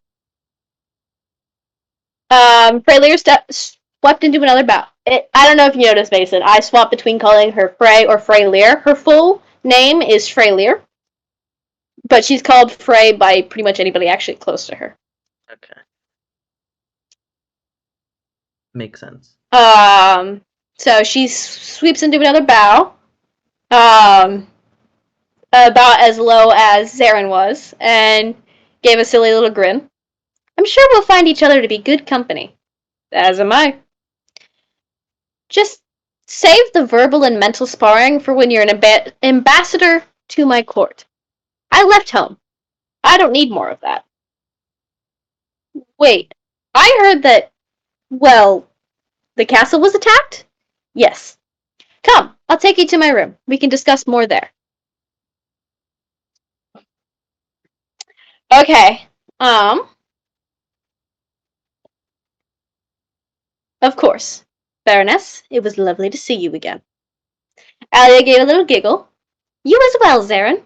Freylear swept into another bow. I don't know if you noticed, Mason. I swapped between calling her Frey or Freylear. Her full name is Freylear, but she's called Frey by pretty much anybody actually close to her. Okay. Makes sense. So she sweeps into another bow, about as low as Zarin was, and gave a silly little grin. I'm sure we'll find each other to be good company. As am I. Just save the verbal and mental sparring for when you're an ambassador to my court. I left home. I don't need more of that. Wait, I heard that, well, the castle was attacked? Yes. Come, I'll take you to my room. We can discuss more there. Okay. Of course. Baroness, it was lovely to see you again. Alia gave a little giggle. You as well, Zarin.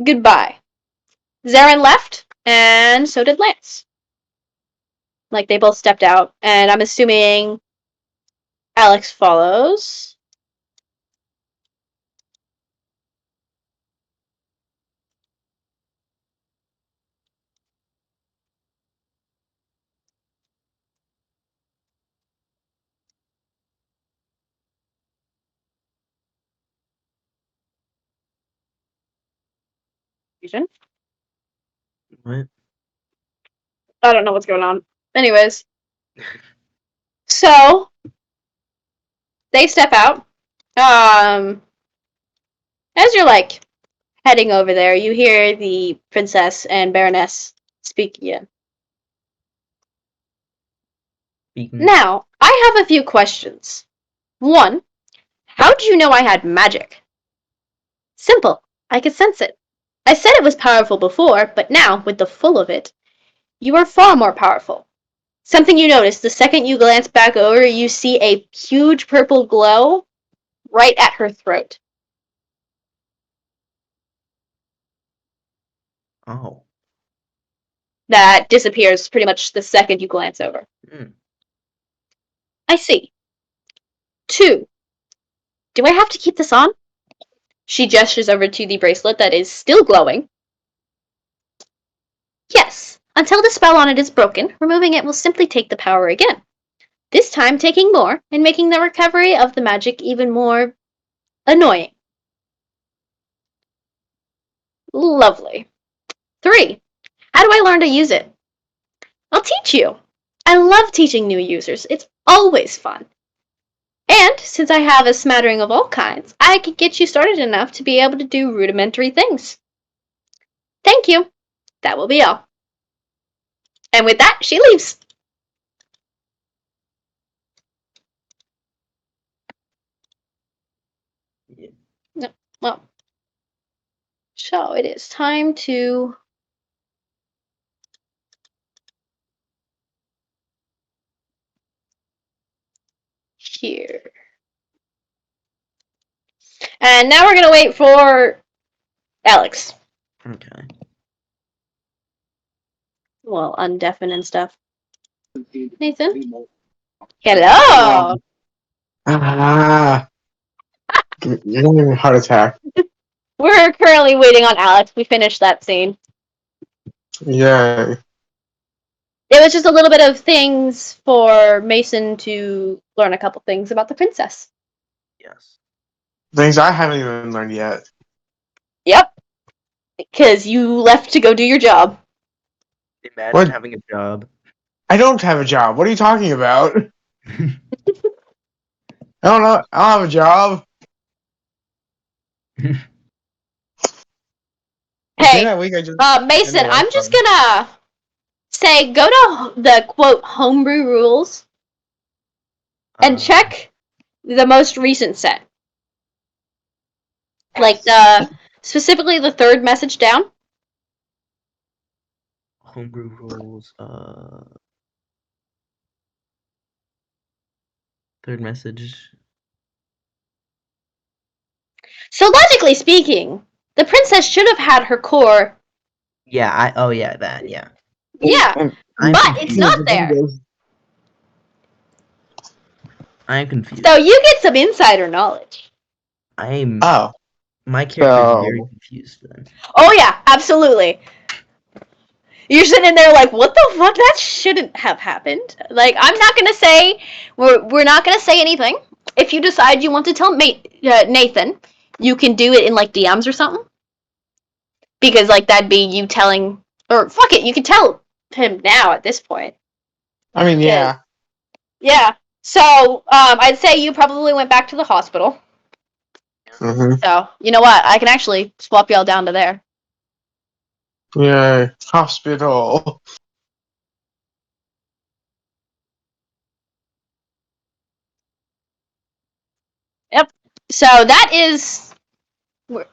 Goodbye. Zarin left, and so did Lance. Like, they both stepped out, and I'm assuming Alex follows. What? I don't know what's going on. Anyways. So they step out. As you're like heading over there, you hear the princess and baroness speak again. Speaking. Now, I have a few questions. One, how do you know I had magic? Simple. I could sense it. I said it was powerful before, but now, with the full of it, you are far more powerful. Something you notice the second you glance back over, you see a huge purple glow right at her throat. Oh. That disappears pretty much the second you glance over. Mm. I see. 2. Do I have to keep this on? She gestures over to the bracelet that is still glowing. Yes. Until the spell on it is broken, removing it will simply take the power again. This time taking more and making the recovery of the magic even more annoying. Lovely. 3. How do I learn to use it? I'll teach you. I love teaching new users. It's always fun. And since I have a smattering of all kinds, I could get you started enough to be able to do rudimentary things. Thank you. That will be all. And with that, she leaves. Yeah. No, well, so it is time to here. And now we're gonna wait for Alex. Okay. Well, undeafen and stuff. Nathan? Hello! Ah, you're giving me a heart attack. We're currently waiting on Alex. We finished that scene. Yay. It was just a little bit of things for Mason to learn a couple things about the princess. Yes. Things I haven't even learned yet. Yep. Because you left to go do your job. Imagine What? having a job. I don't have a job. What are you talking about? I don't know. I don't have a job. Hey, that week I just Mason, I'm just gonna say go to the quote homebrew rules and check the most recent set. Like specifically the third message down. Homebrew rules. Third message. So logically speaking, the princess should have had her core. Yeah. Oh yeah. That. Yeah. Yeah, I'm but confused. it's not there. I am confused. So you get some insider knowledge. I'm. Oh. My character is very So- confused then. Oh yeah, absolutely. You're sitting there like, what the fuck? That shouldn't have happened. Like, I'm not gonna say we're not gonna say anything. If you decide you want to tell Nathan, you can do it in like DMs or something. Because like that'd be you telling, or fuck it, you can tell him now at this point. I mean, yeah. Yeah. So I'd say you probably went back to the hospital. Mm-hmm. So you know what? I can actually swap y'all down to there. Yay. Hospital. Yep. So that is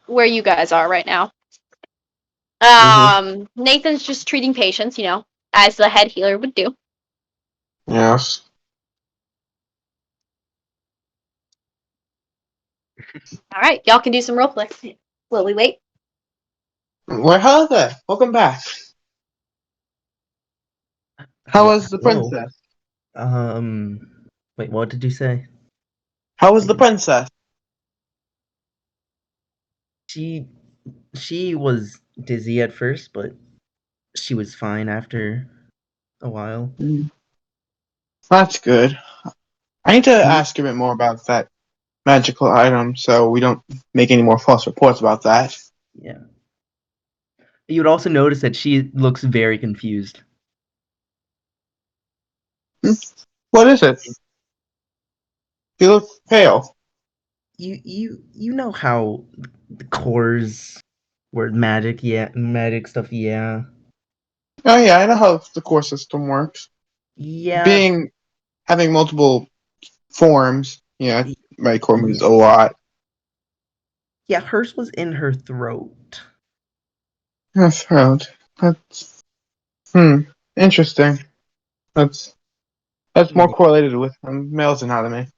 where you guys are right now. Nathan's just treating patients, you know, as the head healer would do. Yes. All right, y'all can do some roleplay. Will we wait? Well, hello there. Welcome back. How was the Hello. princess? Wait. What did you say? How was the princess? She was dizzy at first, but she was fine after a while. That's good. I need to ask a bit more about that magical item so we don't make any more false reports about that. Yeah. You would also notice that she looks very confused. What is it? You look pale. You know how the cores were magic, yeah, magic stuff, yeah. Oh yeah, I know how the core system works. Yeah, Having multiple forms, yeah, my core moves a lot. yeah, hers was in her throat. That's right. That's interesting. That's more correlated with male's anatomy.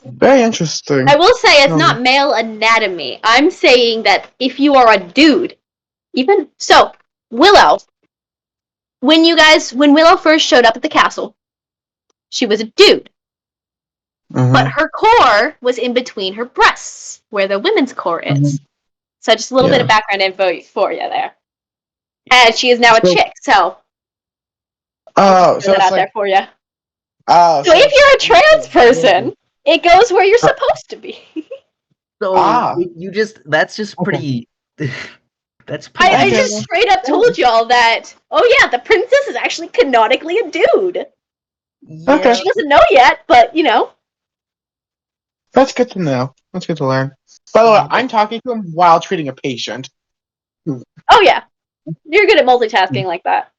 Very interesting. I will say it's Um, not male anatomy. I'm saying that if you are a dude, even so, Willow, when Willow first showed up at the castle, she was a dude. But her core was in between her breasts, where the women's core is. So just a little bit of background info for you there. And she is now a chick, so Oh, throw so that it's out like there for you. oh, So if you're a trans person, it goes where you're supposed to be. So that's just Okay. pretty. That's pretty. I just straight up told y'all that. Oh yeah, the princess is actually canonically a dude. Okay. She doesn't know yet, but you know. That's good to know. That's good to learn. By the way, I'm talking to him while treating a patient. Oh yeah, you're good at multitasking like that.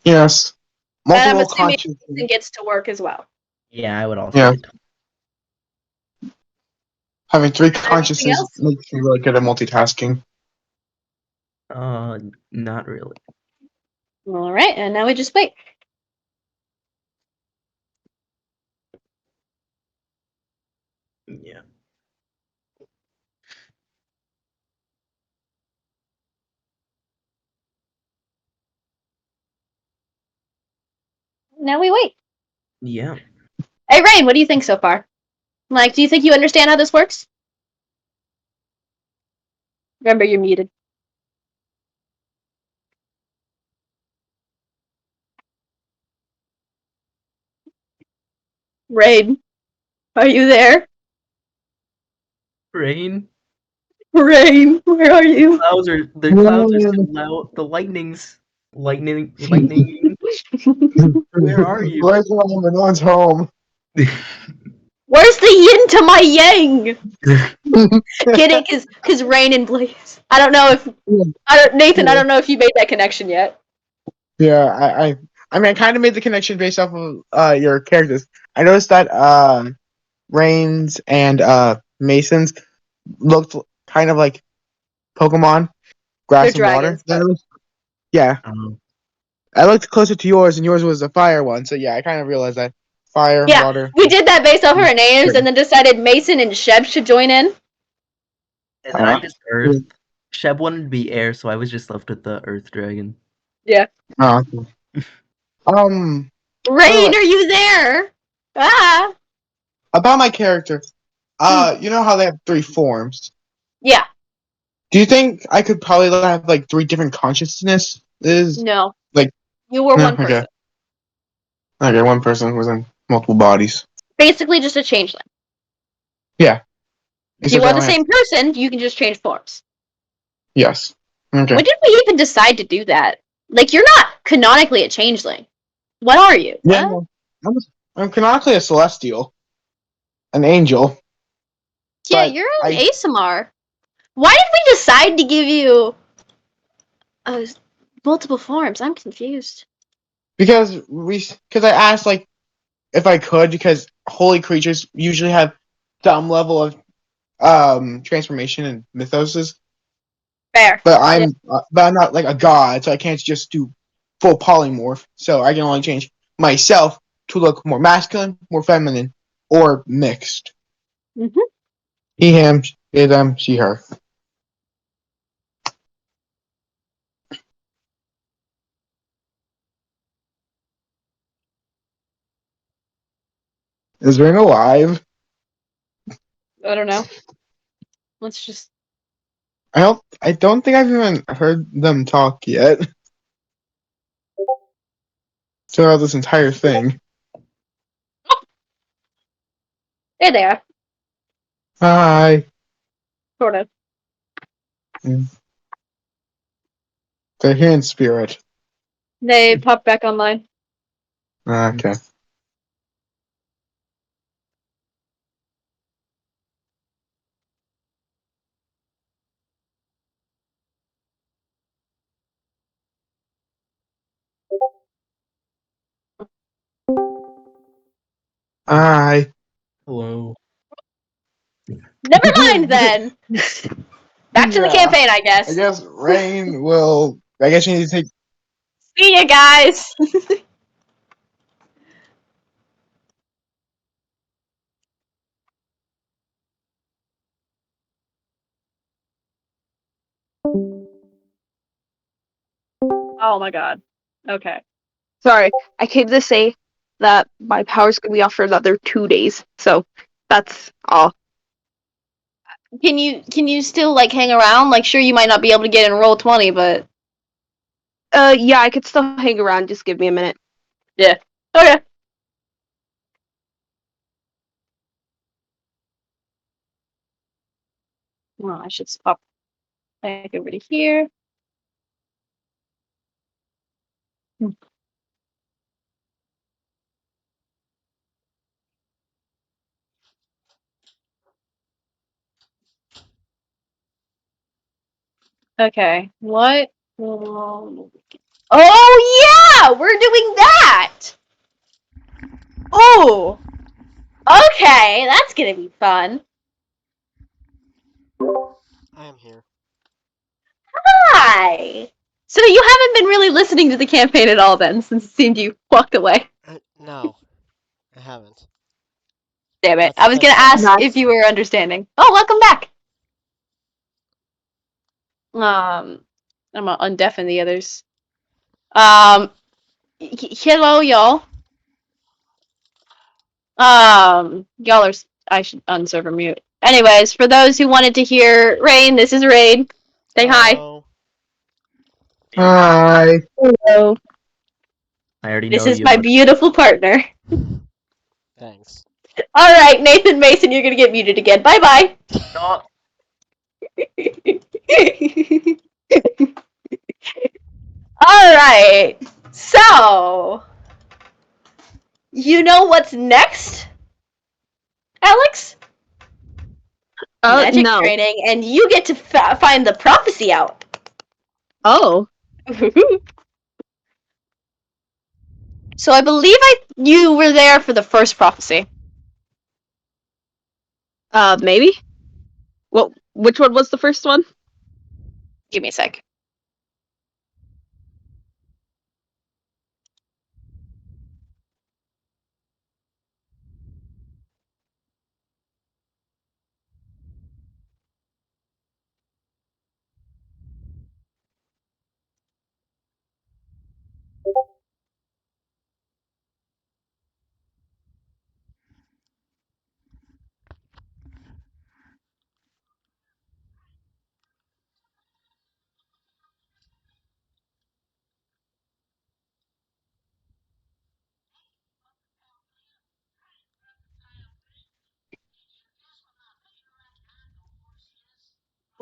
Yes. And I'm Multiple assuming consciousness. Ethan gets to work as well. Yeah, I would also. Yeah. Having three Anything consciousnesses else? makes me really good at multitasking. Not really. All right, and now we just wait. Yeah. Now we wait. Yeah. Hey, Rain, what do you think so far? Like, do you think you understand how this works? Remember, you're muted. Rain, are you there? Rain. Rain, where are you? The clouds are still out. The lightning. Where are you? Where's the one? No one's home. Where's the yin to my yang? Kidding, cause Rain and Blaze. I don't know if Nathan. I don't know if you made that connection yet. Yeah, I mean, I kind of made the connection based off of your characters. I noticed that Rains and Masons looked kind of like Pokemon, grass They're and water. dragons. Yeah, I looked closer to yours, and yours was a fire one. So yeah, I kind of realized that fire, Yeah, water. we did that based off our names, and then decided Mason and Sheb should join in. And then I'm just Earth. Sheb wanted to be air, so I was just left with the Earth Dragon. Yeah. Rain, are you there? Ah. About my character, you know how they have three forms. Yeah. Do you think I could probably have like three different consciousnesses? No. Like you were one person. Okay, one person was in multiple bodies. Basically, just a changeling. Yeah. If you are the same person, you can just change forms. Yes. Okay. When did we even decide to do that? Like, you're not canonically a changeling. What are you? Yeah, What? I'm canonically a celestial, an angel. Yeah, you're an ASMR. Why did we decide to give you multiple forms? I'm confused. Because I asked like if I could, because holy creatures usually have some level of transformation and mythoses. Fair. But I'm not like a god, so I can't just do full polymorph. So I can only change myself to look more masculine, more feminine, or mixed. Mm-hmm. He, him, they, them, she, her. Is Rain alive? I don't know. Let's just. I don't think I've even heard them talk yet. Throughout this entire thing. There they are. Hi. Sort of. They're here in spirit. They popped back online. Okay. Hi. Hello. Never mind then. Back to the Yeah. campaign, I I guess. guess Rain will. I guess you need to take. See you guys. Oh my god. Okay. Sorry, I came to say that my power's gonna be off for another 2 days. So that's all. Can you still like hang around? Like, sure, you might not be able to get in roll 20, but Yeah, I could still hang around. Just give me a minute. yeah. Okay. Well, I should swap back over to here. Okay. What? Oh yeah, we're doing that. Oh. Okay, that's gonna be fun. I am here. Hi. So you haven't been really listening to the campaign at all then, since it seemed you walked away. No, I haven't. Damn it. That's I was that's gonna why. ask if you were understanding. Oh, welcome back. I'm gonna undeafen the others. Hello, y'all. Y'all are. I should unserver mute. Anyways, for those who wanted to hear Rain, this is Rain. Say hi. Hello. Hi. Hello. I already This know is you my look. beautiful partner. Thanks. All right, Nathan Mason, you're gonna get muted again. Bye bye. No. All right. So, you know what's next, Alex? Magic No. training, and you get to find the prophecy out. Oh. So I believe you were there for the first prophecy. Maybe. Well, which one was the first one? Give me a sec.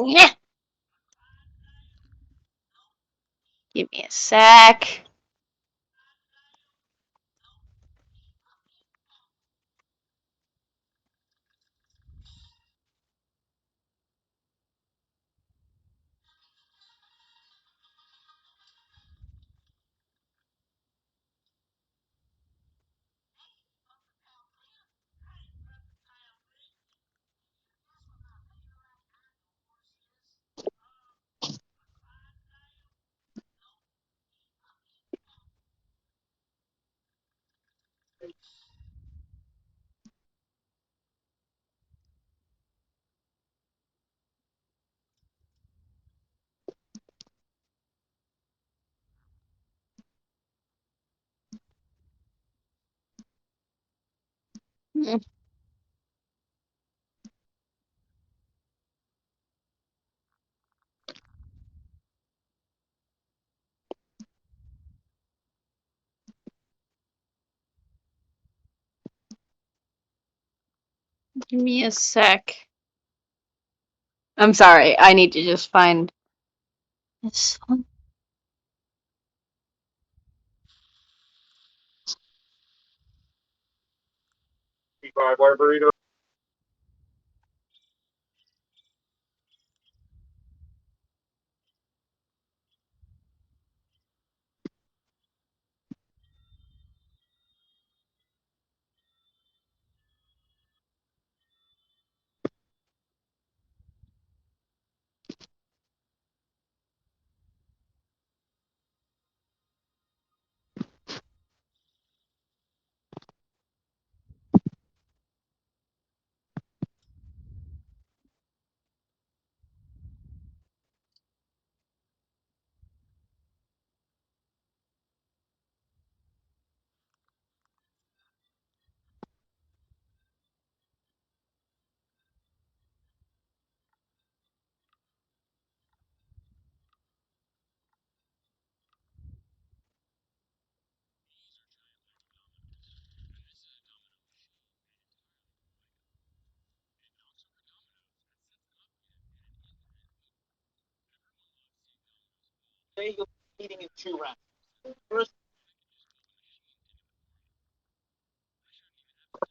Yeah. Give me a sec. Mm. Give me a sec. I'm sorry. I need to just find this one.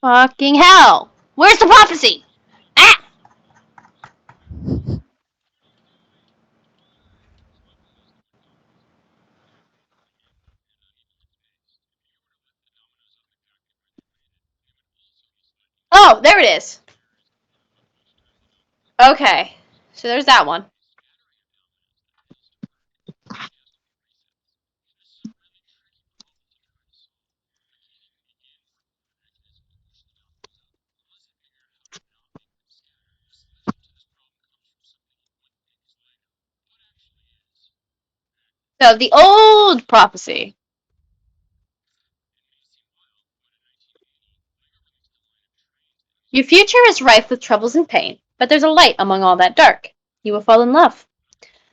Fucking hell! Where's the prophecy? Ah! Oh, there it is. Okay, so there's that one. So the old prophecy. Your future is rife with troubles and pain, but there's a light among all that dark. You will fall in love.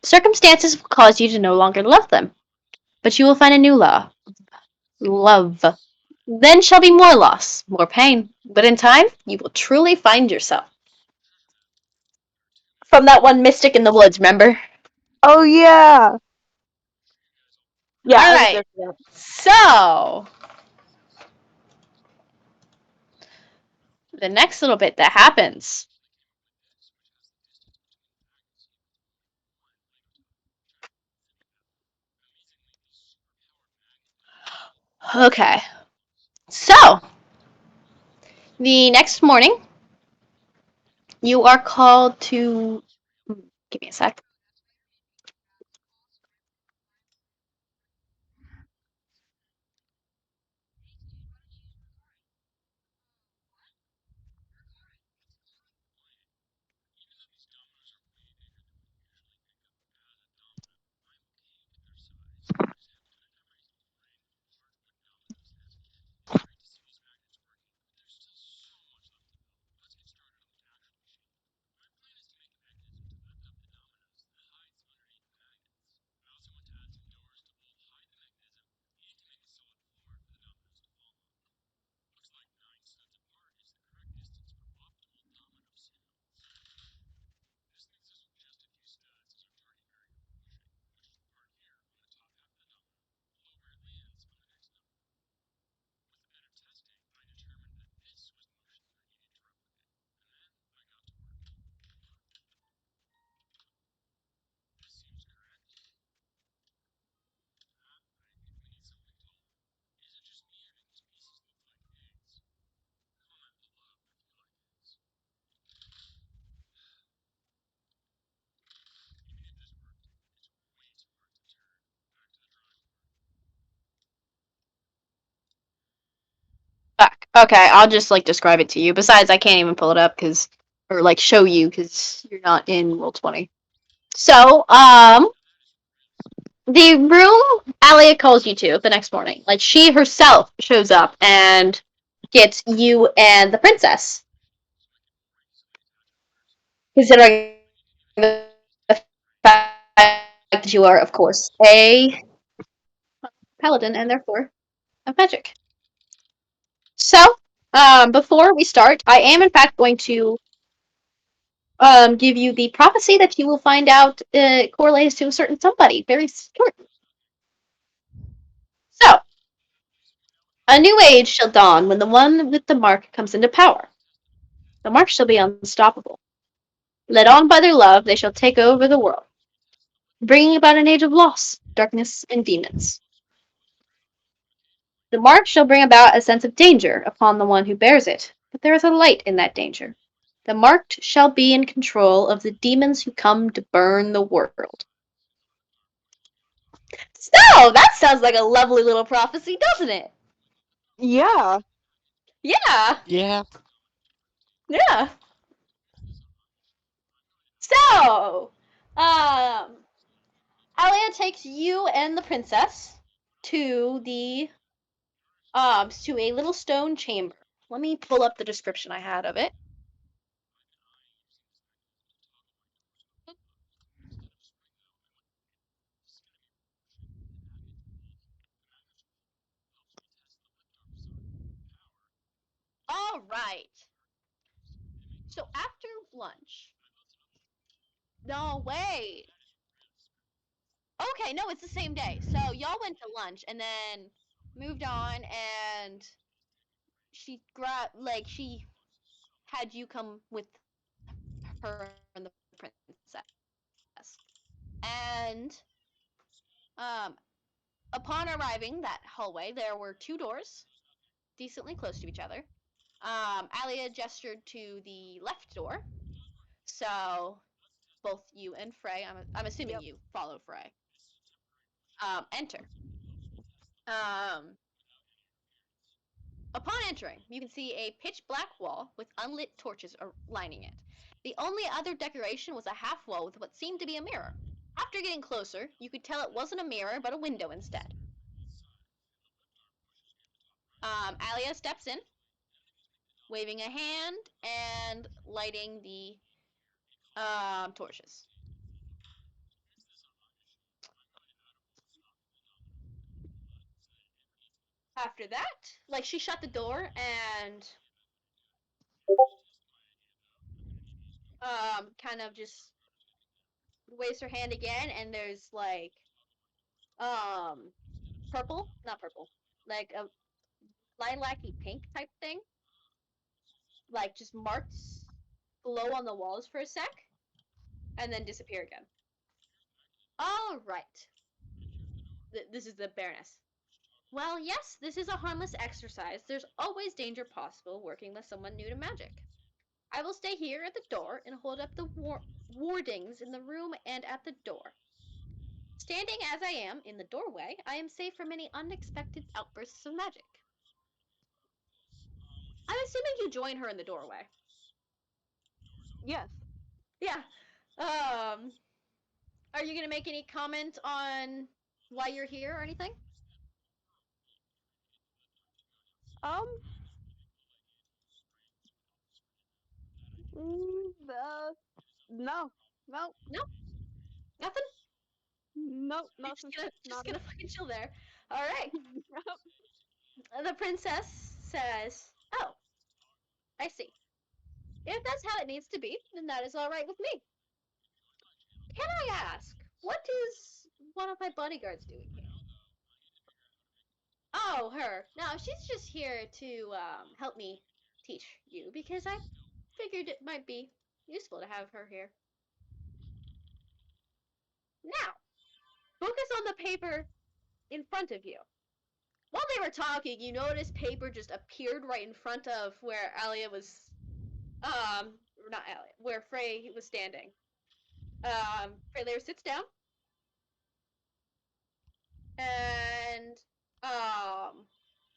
Circumstances will cause you to no longer love them, but you will find a new love. Then shall be more loss, more pain, but in time you will truly find yourself. From that one mystic in the woods, remember? Oh yeah. Yeah. I was Alright. there for that. So the next little bit that happens. Okay. So the next morning you are called to give me a sec. Fuck. Okay, I'll just like describe it to you. Besides, I can't even pull it up because, or like show you because you're not in Roll20. So, the room Alia calls you to the next morning, like she herself shows up and gets you and the princess. Considering the fact that you are, of course, a paladin and therefore of magic. So, before we start, I am in fact going to give you the prophecy that you will find out correlates to a certain somebody very short. So, A new age shall dawn when the one with the mark comes into power. The mark shall be unstoppable. Led on by their love, they shall take over the world, bringing about an age of loss, darkness, and demons. The mark shall bring about a sense of danger upon the one who bears it, but there is a light in that danger. The marked shall be in control of the demons who come to burn the world. So, that sounds like a lovely little prophecy, doesn't it? Yeah. Yeah, Yeah. yeah. So, Alia takes you and the princess to to a little stone chamber. Let me pull up the description I had of it. All right. So after lunch. No, wait. Okay, no, it's the same day. So y'all went to lunch and then moved on, and she had you come with her and the princess. And upon arriving that hallway, there were two doors, decently close to each other. Alia gestured to the left door, so both you and Frey, I'm assuming Yep. you follow Frey, enter. Um, Upon entering, you can see a pitch black wall with unlit torches lining it. The only other decoration was a half wall with what seemed to be a mirror. After getting closer, you could tell it wasn't a mirror but a window instead. Alia steps in, waving a hand and lighting the torches. After that, she shut the door and kind of just waves her hand again, and there's um purple, not purple, like a lilac-y pink type thing, just marks glow on the walls for a sec, and then disappear again. All right. This is the Baroness. Well, yes, this is a harmless exercise. There's always danger possible working with someone new to magic. I will stay here at the door and hold up the wardings in the room and at the door. Standing as I am in the doorway, I am safe from any unexpected outbursts of magic. I'm assuming you join her in the doorway. Yes. Yeah. Um, are you gonna make any comment on why you're here or anything? Um. No. No. No, nothing. No. You're Nothing. just Nothing. gonna fucking chill there. All right. The princess says, "Oh, I see. If that's how it needs to be, then that is all right with me. Can I ask, what is one of my bodyguards doing here?" "Oh, her. No, she's just here to help me teach you because I figured it might be useful to have her here. Now, focus on the paper in front of you." While they were talking, you notice paper just appeared right in front of where Alia was, not Alia, where Frey was standing. Freylayer sits down and,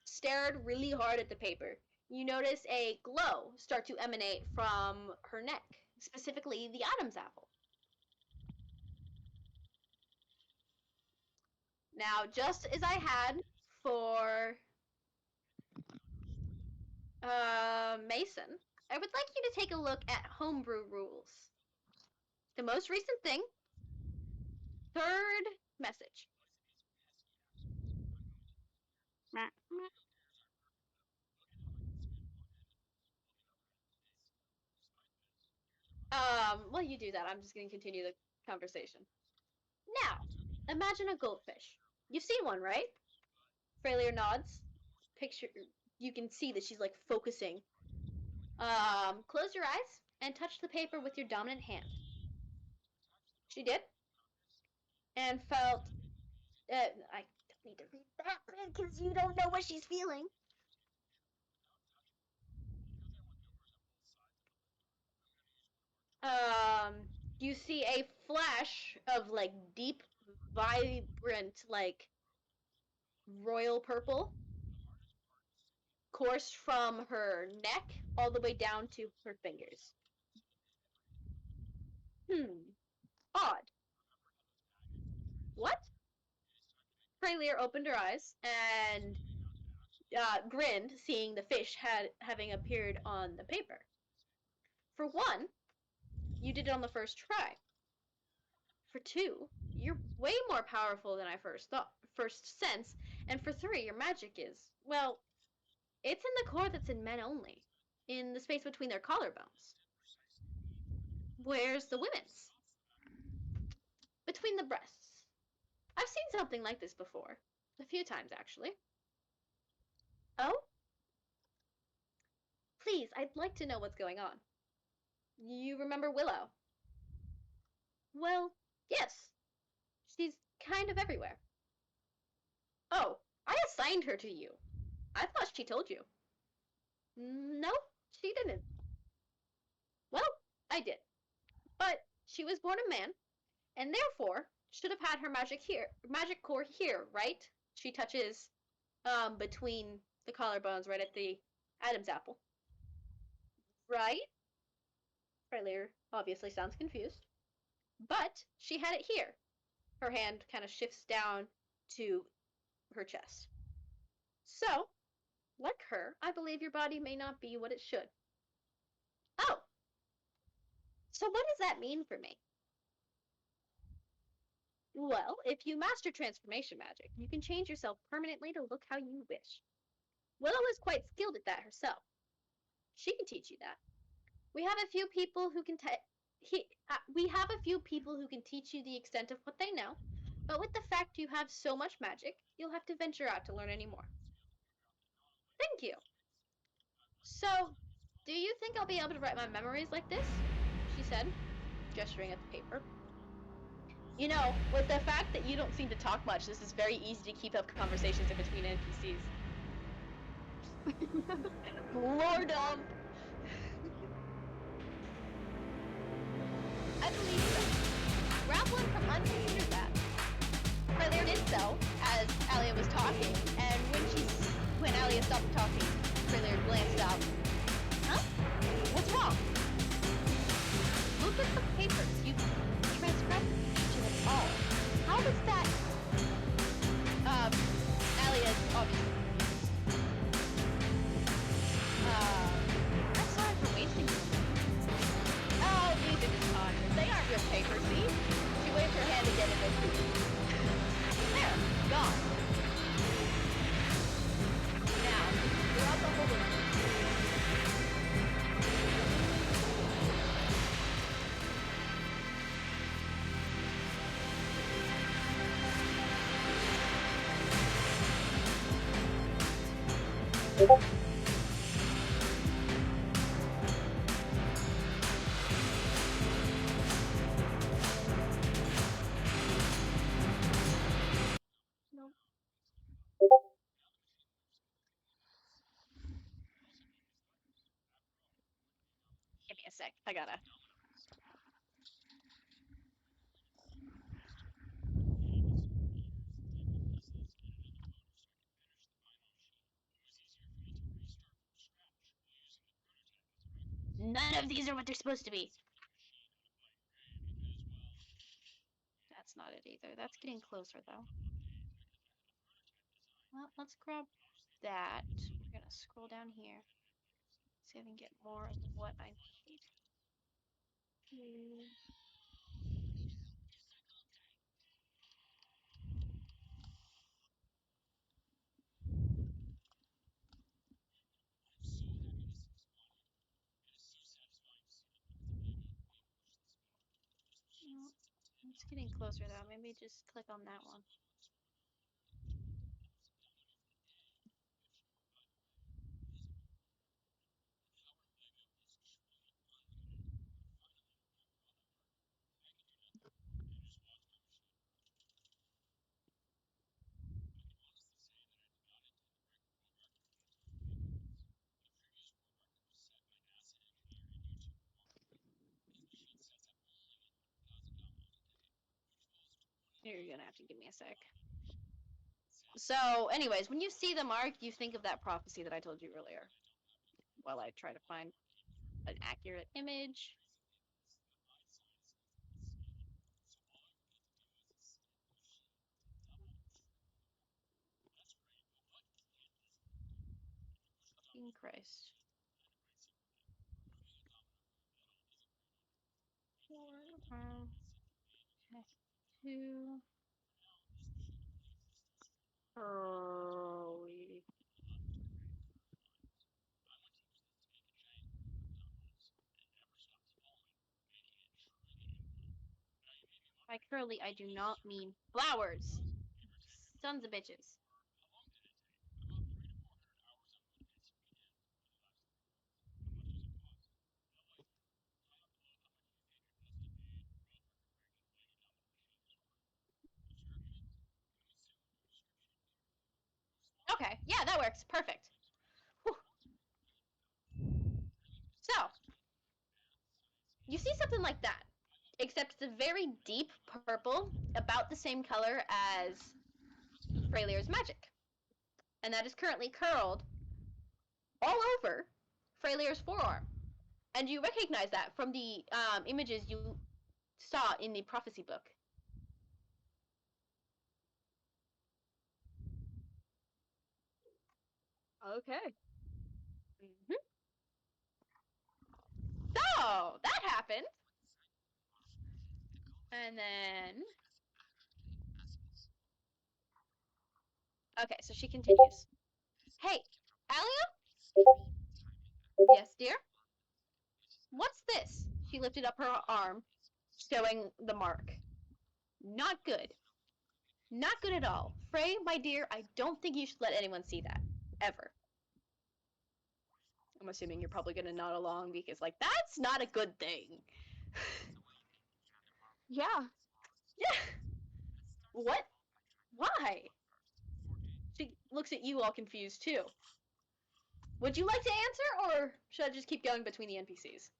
stared really hard at the paper. You notice a glow start to emanate from her neck, specifically the Adam's apple. Now, just as I had for Mason, I would like you to take a look at homebrew rules. The most recent thing, third message. While you do that, I'm just going to continue the conversation. Now, imagine a goldfish. You've seen one, right? Freylier nods. picture. You can see that she's like focusing. Close your eyes and touch the paper with your dominant hand. She did, and felt. I don't need to read that because you don't know what she's feeling. You see a flash of like deep, vibrant, like royal purple coursed from her neck all the way down to her fingers. Odd. What? Freylear opened her eyes and grinned, seeing the fish having appeared on the paper. For one, you did it on the first try. For two, you're way more powerful than I first sense, and for three, your magic is, well, it's in the core that's in men only, in the space between their collarbones. Where's the women's? Between the breasts. I've seen something like this before. A few times, actually. Oh? Please, I'd like to know what's going on. You remember Willow? Well, yes. She's kind of everywhere. Oh, I assigned her to you. I thought she told you. No, she didn't. Well, I did. But she was born a man, and therefore should have had her magic core here, right? She touches between the collarbones right at the Adam's apple. Right? Freylear obviously sounds confused. But she had it here. Her hand kind of shifts down to her chest. So, like her, I believe your body may not be what it should. Oh! So what does that mean for me? Well, if you master transformation magic, you can change yourself permanently to look how you wish. Willow is quite skilled at that herself. She can teach you that. We have a few people who can teach you the extent of what they know, but with the fact you have so much magic, you'll have to venture out to learn any more. Thank you. So, do you think I'll be able to write my memories like this? She said, gesturing at the paper. You know, with the fact that you don't seem to talk much, this is very easy to keep up conversations in between NPCs. Lordum! I believe so. Grab one from unconsidered that. Freylear did so, as Alia was talking, and when Alia stopped talking, Freylear glanced up. Huh? What's wrong? Look at the papers. You transcribed to it all. How does that... Alia is obviously... I'm sorry for wasting your time. Oh, music is conscious. They aren't real papers, see? She waved her hand again and went through. There, gone. Now, throughout the whole room. No. Give me a sec. I gotta. None of these are what they're supposed to be. That's not it either. That's getting closer, though. Well, let's grab that. We're gonna scroll down here. See if I can get more of what I need. No, it's getting closer though. Maybe just click on that one. You're gonna have to give me a sec. So, anyways, when you see the mark, you think of that prophecy that I told you earlier. While I try to find an accurate image. In Christ. 4, 2. Early. By curly, I do not mean flowers. Sons of bitches. Okay, yeah, that works. Perfect. Whew. So, you see something like that, except it's a very deep purple, about the same color as Freylier's magic. And that is currently curled all over Freylier's forearm. And you recognize that from the images you saw in the prophecy book. Okay. Mm-hmm. So, that happened. And then... Okay, so she continues. Hey, Alia? Yes, dear? What's this? She lifted up her arm, showing the mark. Not good. Not good at all. Frey, my dear, I don't think you should let anyone see that. Ever. I'm assuming you're probably gonna nod along because, like, that's not a good thing. Yeah. Yeah. What? Why? She looks at you all confused, too. Would you like to answer, or should I just keep going between the NPCs?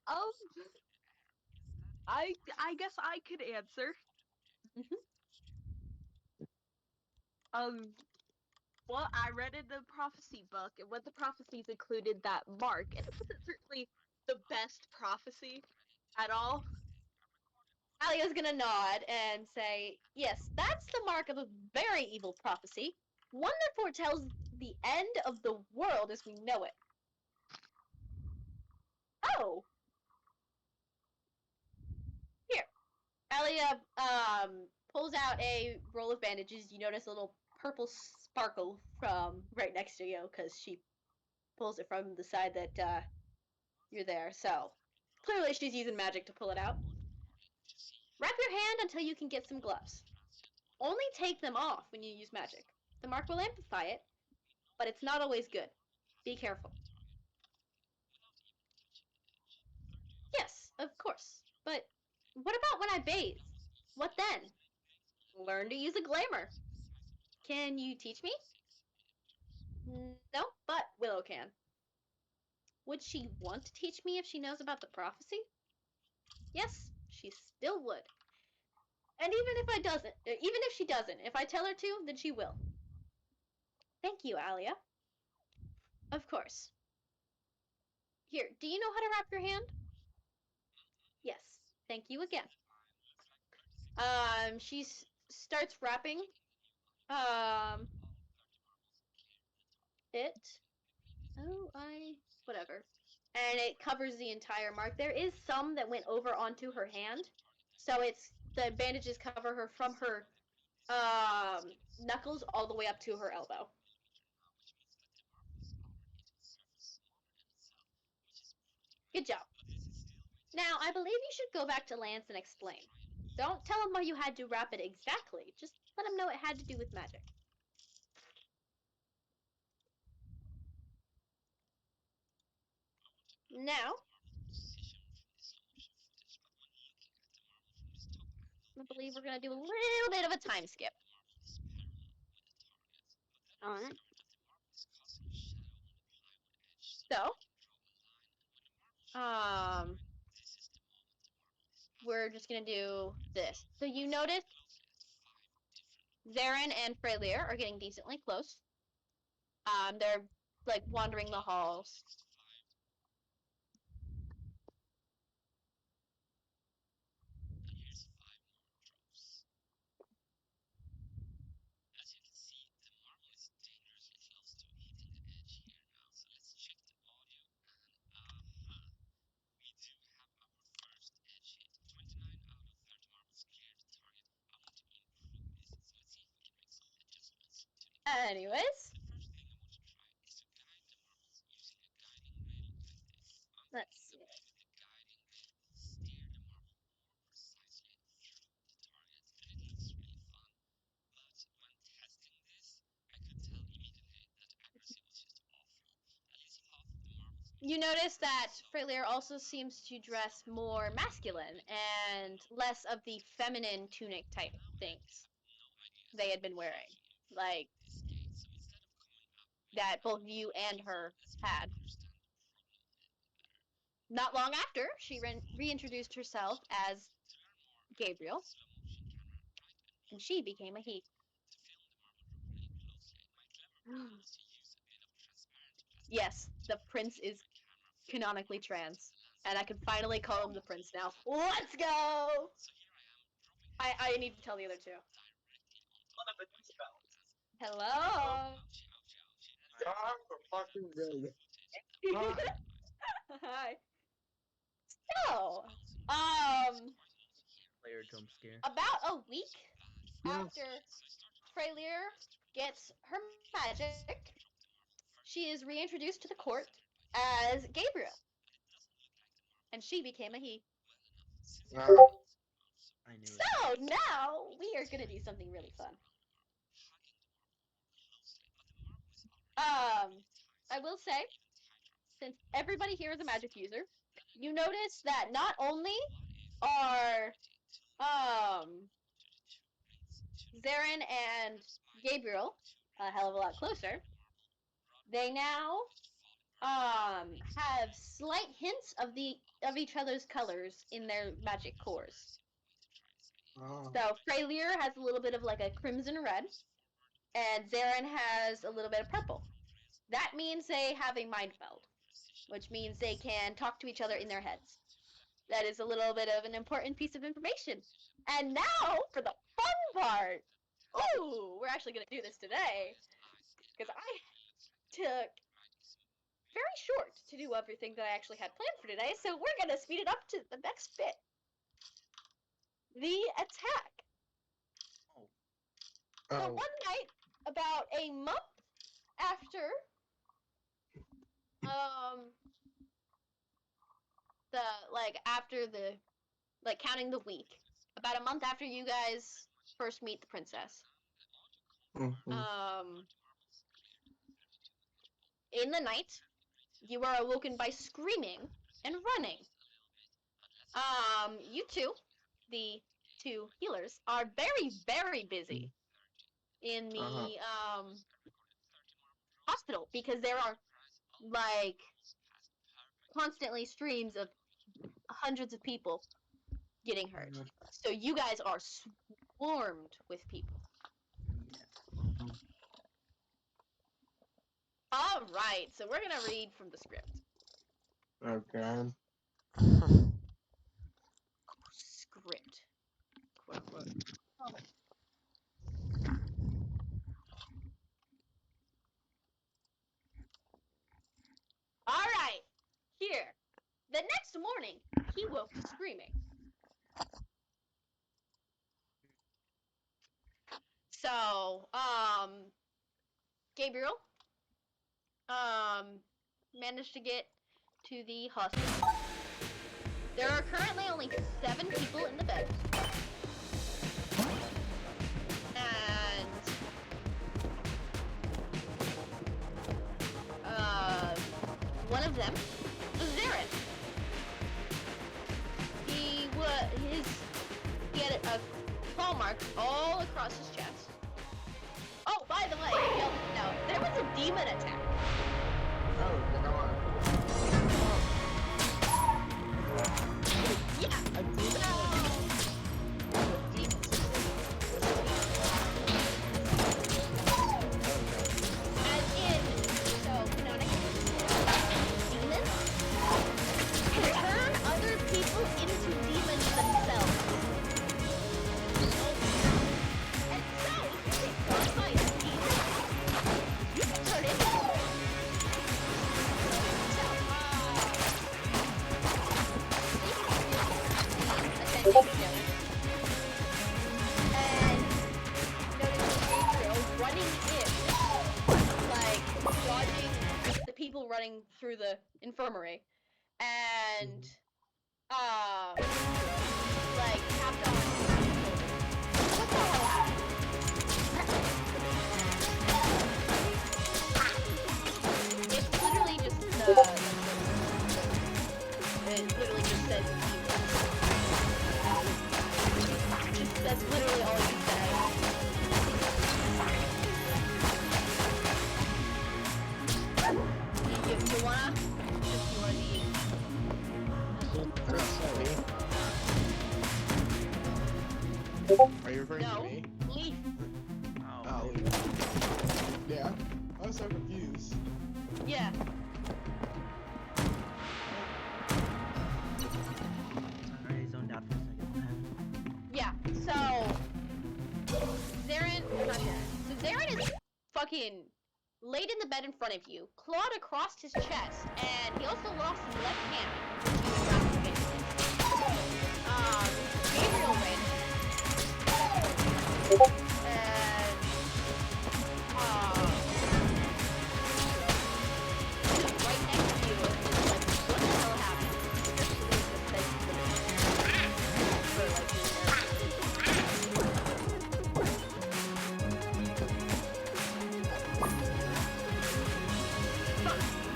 Um, I guess I could answer. Mm-hmm. Well, I read in the prophecy book, and what the prophecies included that mark, and it wasn't certainly the best prophecy at all. Alia's gonna nod and say, yes, that's the mark of a very evil prophecy. One that foretells the end of the world as we know it. Oh! Here. Alia pulls out a roll of bandages. You notice a little purple sparkle from right next to you because she pulls it from the side that you're there. So clearly she's using magic to pull it out. Wrap your hand until you can get some gloves. Only take them off when you use magic. The mark will amplify it, but it's not always good. Be careful. Yes, of course. But what about when I bathe? What then? Learn to use a glamour. Can you teach me? No, but Willow can. Would she want to teach me if she knows about the prophecy? Yes, she still would. And even if she doesn't, if I tell her to, then she will. Thank you, Alia. Of course. Here, do you know how to wrap your hand? Yes. Thank you again. She starts wrapping um it. Whatever. And it covers the entire mark. There is some that went over onto her hand. So it's the bandages cover her from her knuckles all the way up to her elbow. Good job. Now, I believe you should go back to Lance and explain. Don't tell him how you had to wrap it exactly. Just let him know it had to do with magic. Now, I believe we're going to do a little bit of a time skip. Alright. So, um, we're just gonna do this. So you notice Zarin and Freylir are getting decently close. They're like wandering the halls. Anyways, let's see. You notice that Freylir also seems to dress more masculine and less of the feminine tunic type things they had been wearing. Like, that both you and her had. Not long after, she reintroduced herself as Gabriel, and she became a he. Yes, the prince is canonically trans, and I can finally call him the prince now. Let's go! I need to tell the other two. Hello. God, for fucking good. Hi. So, Player jump scare. about a week Yeah. after Freylir gets her magic, she is reintroduced to the court as Gabriel, and she became a he. I knew it. So now we are gonna do something really fun. I will say, since everybody here is a magic user, you notice that not only are Zarin and Gabriel a hell of a lot closer, they now have slight hints of each other's colors in their magic cores. So Freylir has a little bit of like a crimson red, and Zarin has a little bit of purple. That means they have a mind meld, which means they can talk to each other in their heads. That is a little bit of an important piece of information. And now for the fun part. Ooh, we're actually gonna do this today because I took very short to do everything that I actually had planned for today, so we're gonna speed it up to the next bit. The attack. So one night, about a month after the after the counting the week, about a month after you guys first meet the princess. In the night, you are awoken by screaming and running. You two, the two healers, are very, very busy in the hospital because there are like constantly streams of hundreds of people getting hurt. So you guys are swarmed with people. Yeah. All right, so we're gonna read from the script. Okay. Script, quote unquote. All right, here. The next morning, he woke to screaming. So, Gabriel, managed to get to the hospital. There are currently only 7 people in the bed. And, one of them was Zarin. He had a claw mark all across his chest. Oh, by the way, if y'all didn't know, there was a demon attack. Yeah. running through the infirmary, and like tapped on. What's all happened? It's literally just it literally just says that's literally all you say. You wanna? Just you wanna Are you referring to No, me? Leaf. Oh. Yeah. I was so confused. Yeah. I zoned out for a second. What happened? Yeah. So Zarin, not Zarin. So Zarin is fucking laid in the bed in front of you, clawed across his chest, and he also lost his left hand, which he was masturbating in. Gabriel ran in. And right next to you is like, what the hell happened? For like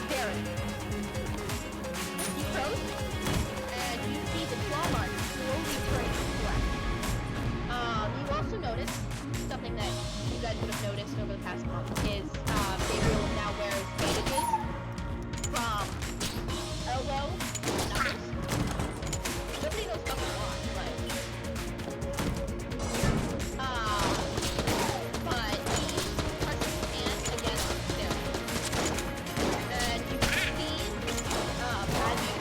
Darren. He froze, and you see the claw mark slowly turning black. You also notice something that you guys would have noticed over the past month is Gabriel now wears bandages from elbow to knuckles. Nobody knows fucking why, but he presses his hand against him. And you can see magic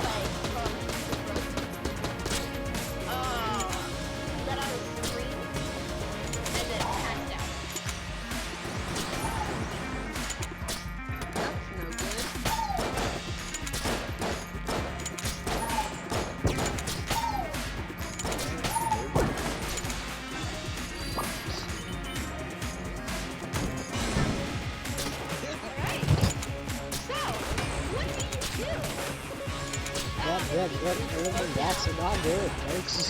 like from his throat. Let out a scream and then passed out. That's no good. Alright. So, what do you do? That's not good, folks. It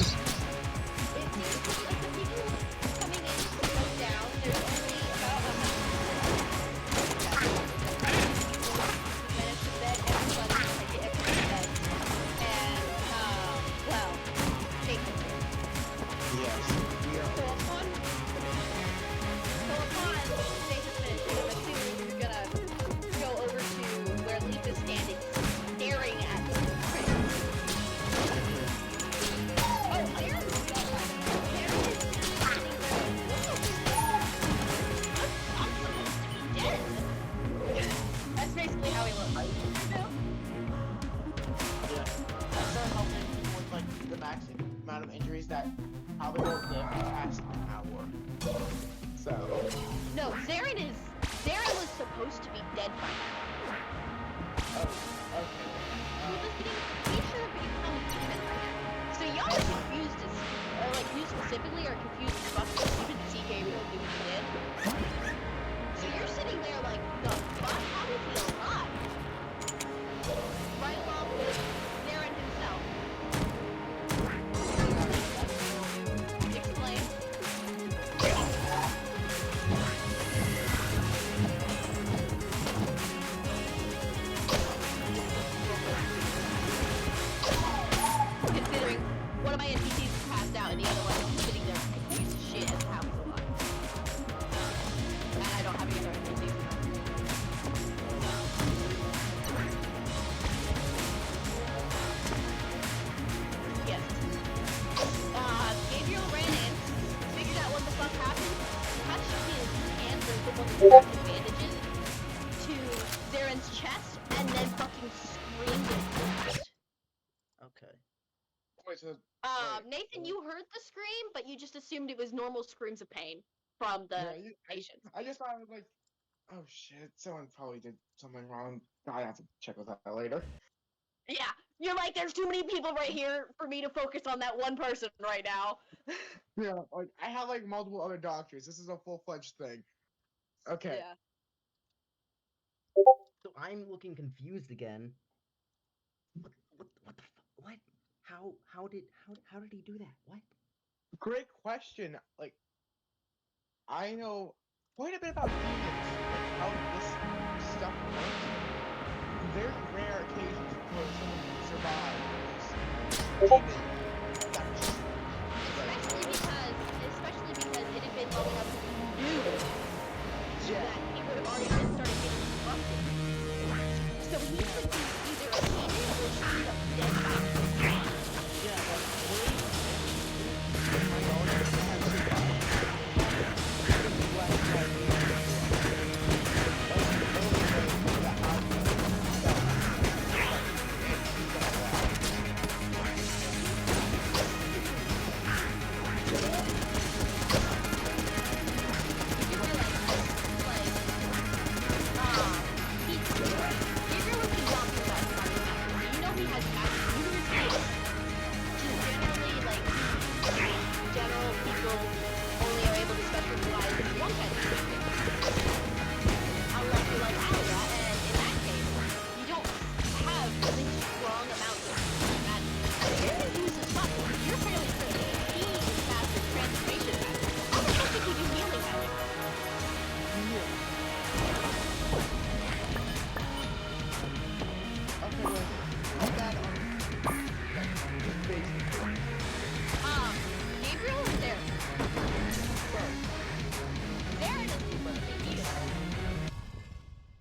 seems like the people coming in to go down, there's only about 100 minutes to bed, everybody, like the extra bed. And, well, take it. Yes. We are. So upon Stasis finishing, I'm assuming you're gonna go over to where Leaf is standing, staring at the prince. Oh, Darren is sitting there like, I'm supposed to be dead. That's basically how he looks. Yeah. I started helping people with like the max amount of injuries that probably won't live past an hour. So. No, Zarin was supposed to be dead by now. Oh, okay. He should have become human by now. So y'all are confused or like you specifically are confused as fuck because you didn't see Gabriel do what he did. So you're sitting there like, the fuck? How is he alive? Right along with Zarin himself. Explain. Considering one of my NPCs is passed out and the other one is sitting there confused as shit as to how he's alive. And I don't have any other NPCs. Yes. Gabriel ran in, figured out what the fuck happened, touched his hands, the one that wrapped in bandages, to Zaren's chest, and then fucking screamed and collapsed. Okay. Wait, so. Nathan, you heard the scream, but you just assumed it was normal screams of pain from the patients. I just thought I was like, oh shit, someone probably did something wrong. I have to check with that later. Yeah, you're like, there's too many people right here for me to focus on that one person right now. Yeah, like I have like multiple other doctors. This is a full-fledged thing. Okay. Yeah. I'm looking confused again. What the what? How did he do that? What? Great question. Like, I know quite a bit about demons, like how this stuff works. Very rare occasions where someone can survive this demon that just Especially because it had been long enough that you knew yeah. that he would have already been started getting corrupted. So he could be either a demon or straight up dead. Yeah, but my knowledge has survived.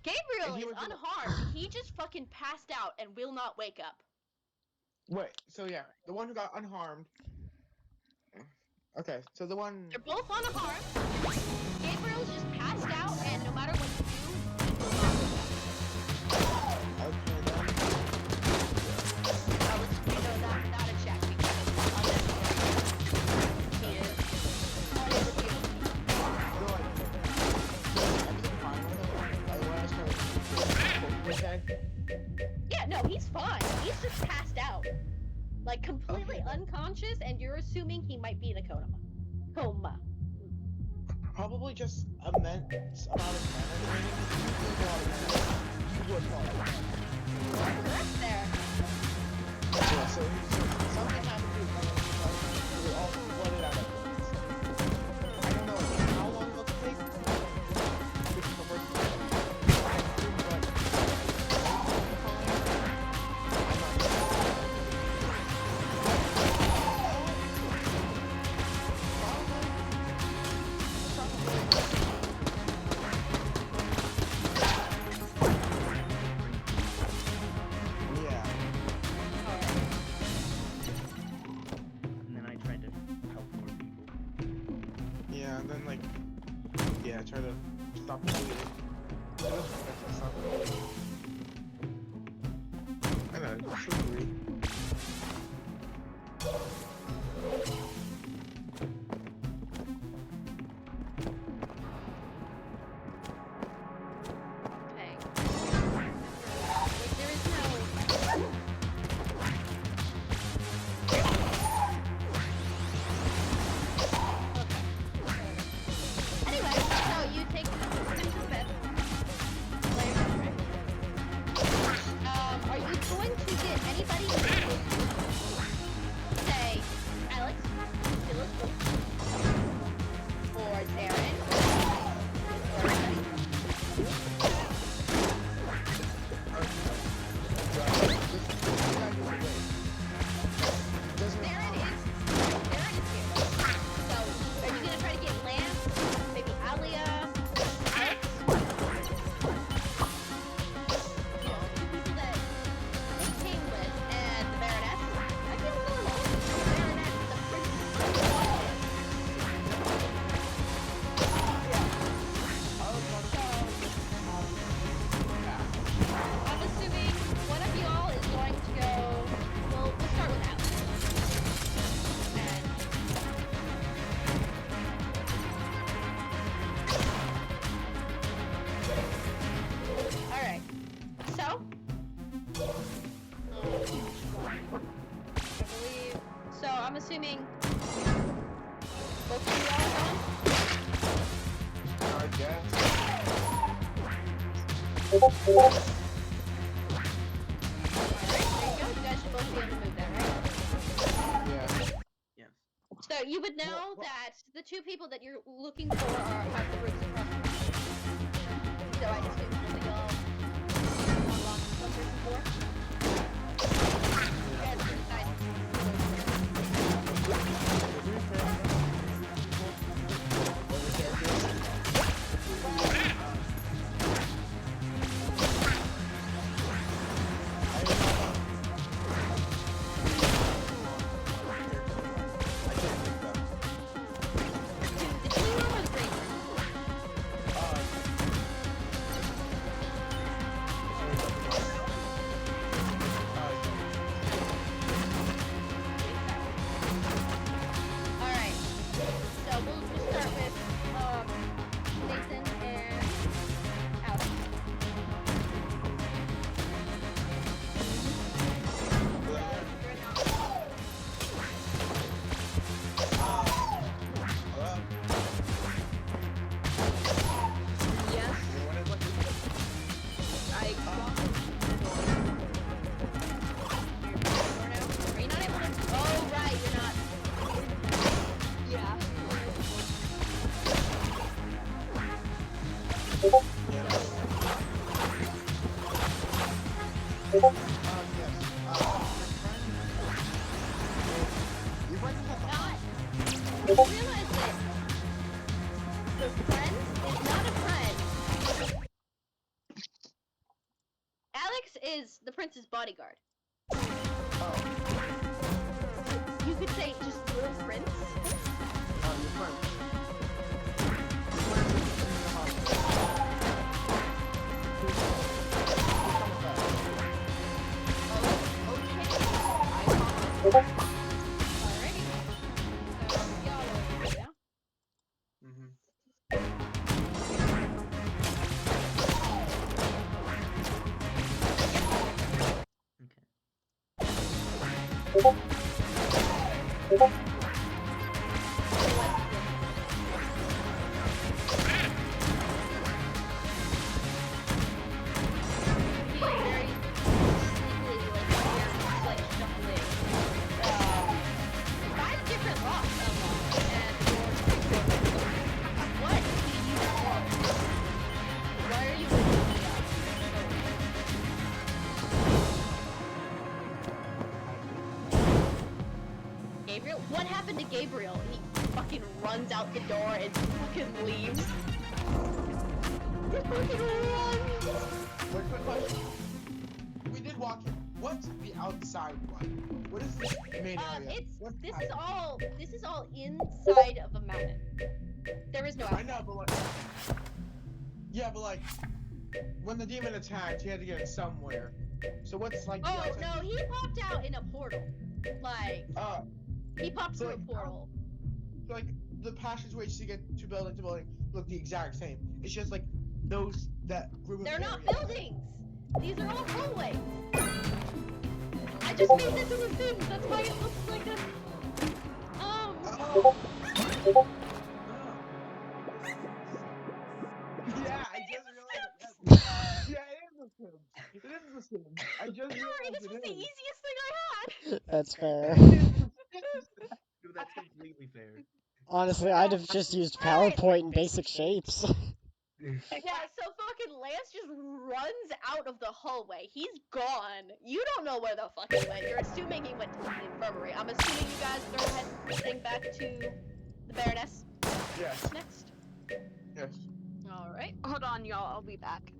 Gabriel he is was the- unharmed. He just fucking passed out and will not wake up. Wait, so yeah, the one who got unharmed. Okay, so the one. They're both unharmed. Gabriel's just passed out, and no matter what you do, he will not wake up. Okay, then. I'll let you know that without a check because it's unnecessary. He is unable to. So, like, everything fine with it? Like, when I started with that, Yeah, no, he's fine. He's just passed out. Like, completely Okay. unconscious, and you're assuming he might be in a coma. Coma. probably just immense amount of mana draining. He would fall. Correct there. Yeah, so something happened to his mana. We all flooded out at once. I don't know how long it'll take. Which is the first one. I assume, but I'm not sure. Yeah. And then I tried to help more people. Yeah, and then like, yeah, try to stop the bleeding. Stop the bleeding. I know, trickery. Okay. There is no. Anyway, so you take the bed. Are you going to get anybody with you? Say, Alex, Philip, or Darren, or anybody? Darren is here. So, are you gonna try to get Lance, maybe Alia, Alex? Two people that they came with, and the Baroness. I feel so alone. The Baroness, the I'm assuming one of y'all is going to go. Well, we'll start with Alex. And all right. So, I believe. So I'm assuming both of you all are gone. I guess. would know that the two people that you're looking for have the roots across the street. So I just didn't really go unlock one person for. Yeah, it's pretty nice. Is the prince's bodyguard. You could say just your prince. Your friend. Okay. Alrighty. So y'all are now. What happened to Gabriel? He fucking runs out the door and fucking leaves. He fucking runs! Quick question. We did walk in. What's the outside like? What is this main area? This is all inside of a mountain. There is no outside. I know, but like... Yeah, but like... When the demon attacked, he had to get it somewhere. So what's like... Oh, no, he popped out in a portal. Like... he popped through a portal. So like, the passageways to get to building look the exact same. It's just like, those, that group of They're not areas. buildings! These are all hallways! I just made this as a thing, that's why it looks like a... Yeah, I just realized that. Yeah, it is the Sims. It is the Sims. I just realized Sorry, this was the easiest thing I had! That's fair. Dude, that's completely fair. Honestly, I'd have just used PowerPoint and basic shapes. Yeah, so fucking Lance just runs out of the hallway. He's gone. You don't know where the fuck he went. You're assuming he went to the infirmary. I'm assuming you guys are heading back to the Baroness. Yes. Next. Yes. Alright. Hold on, y'all. I'll be back.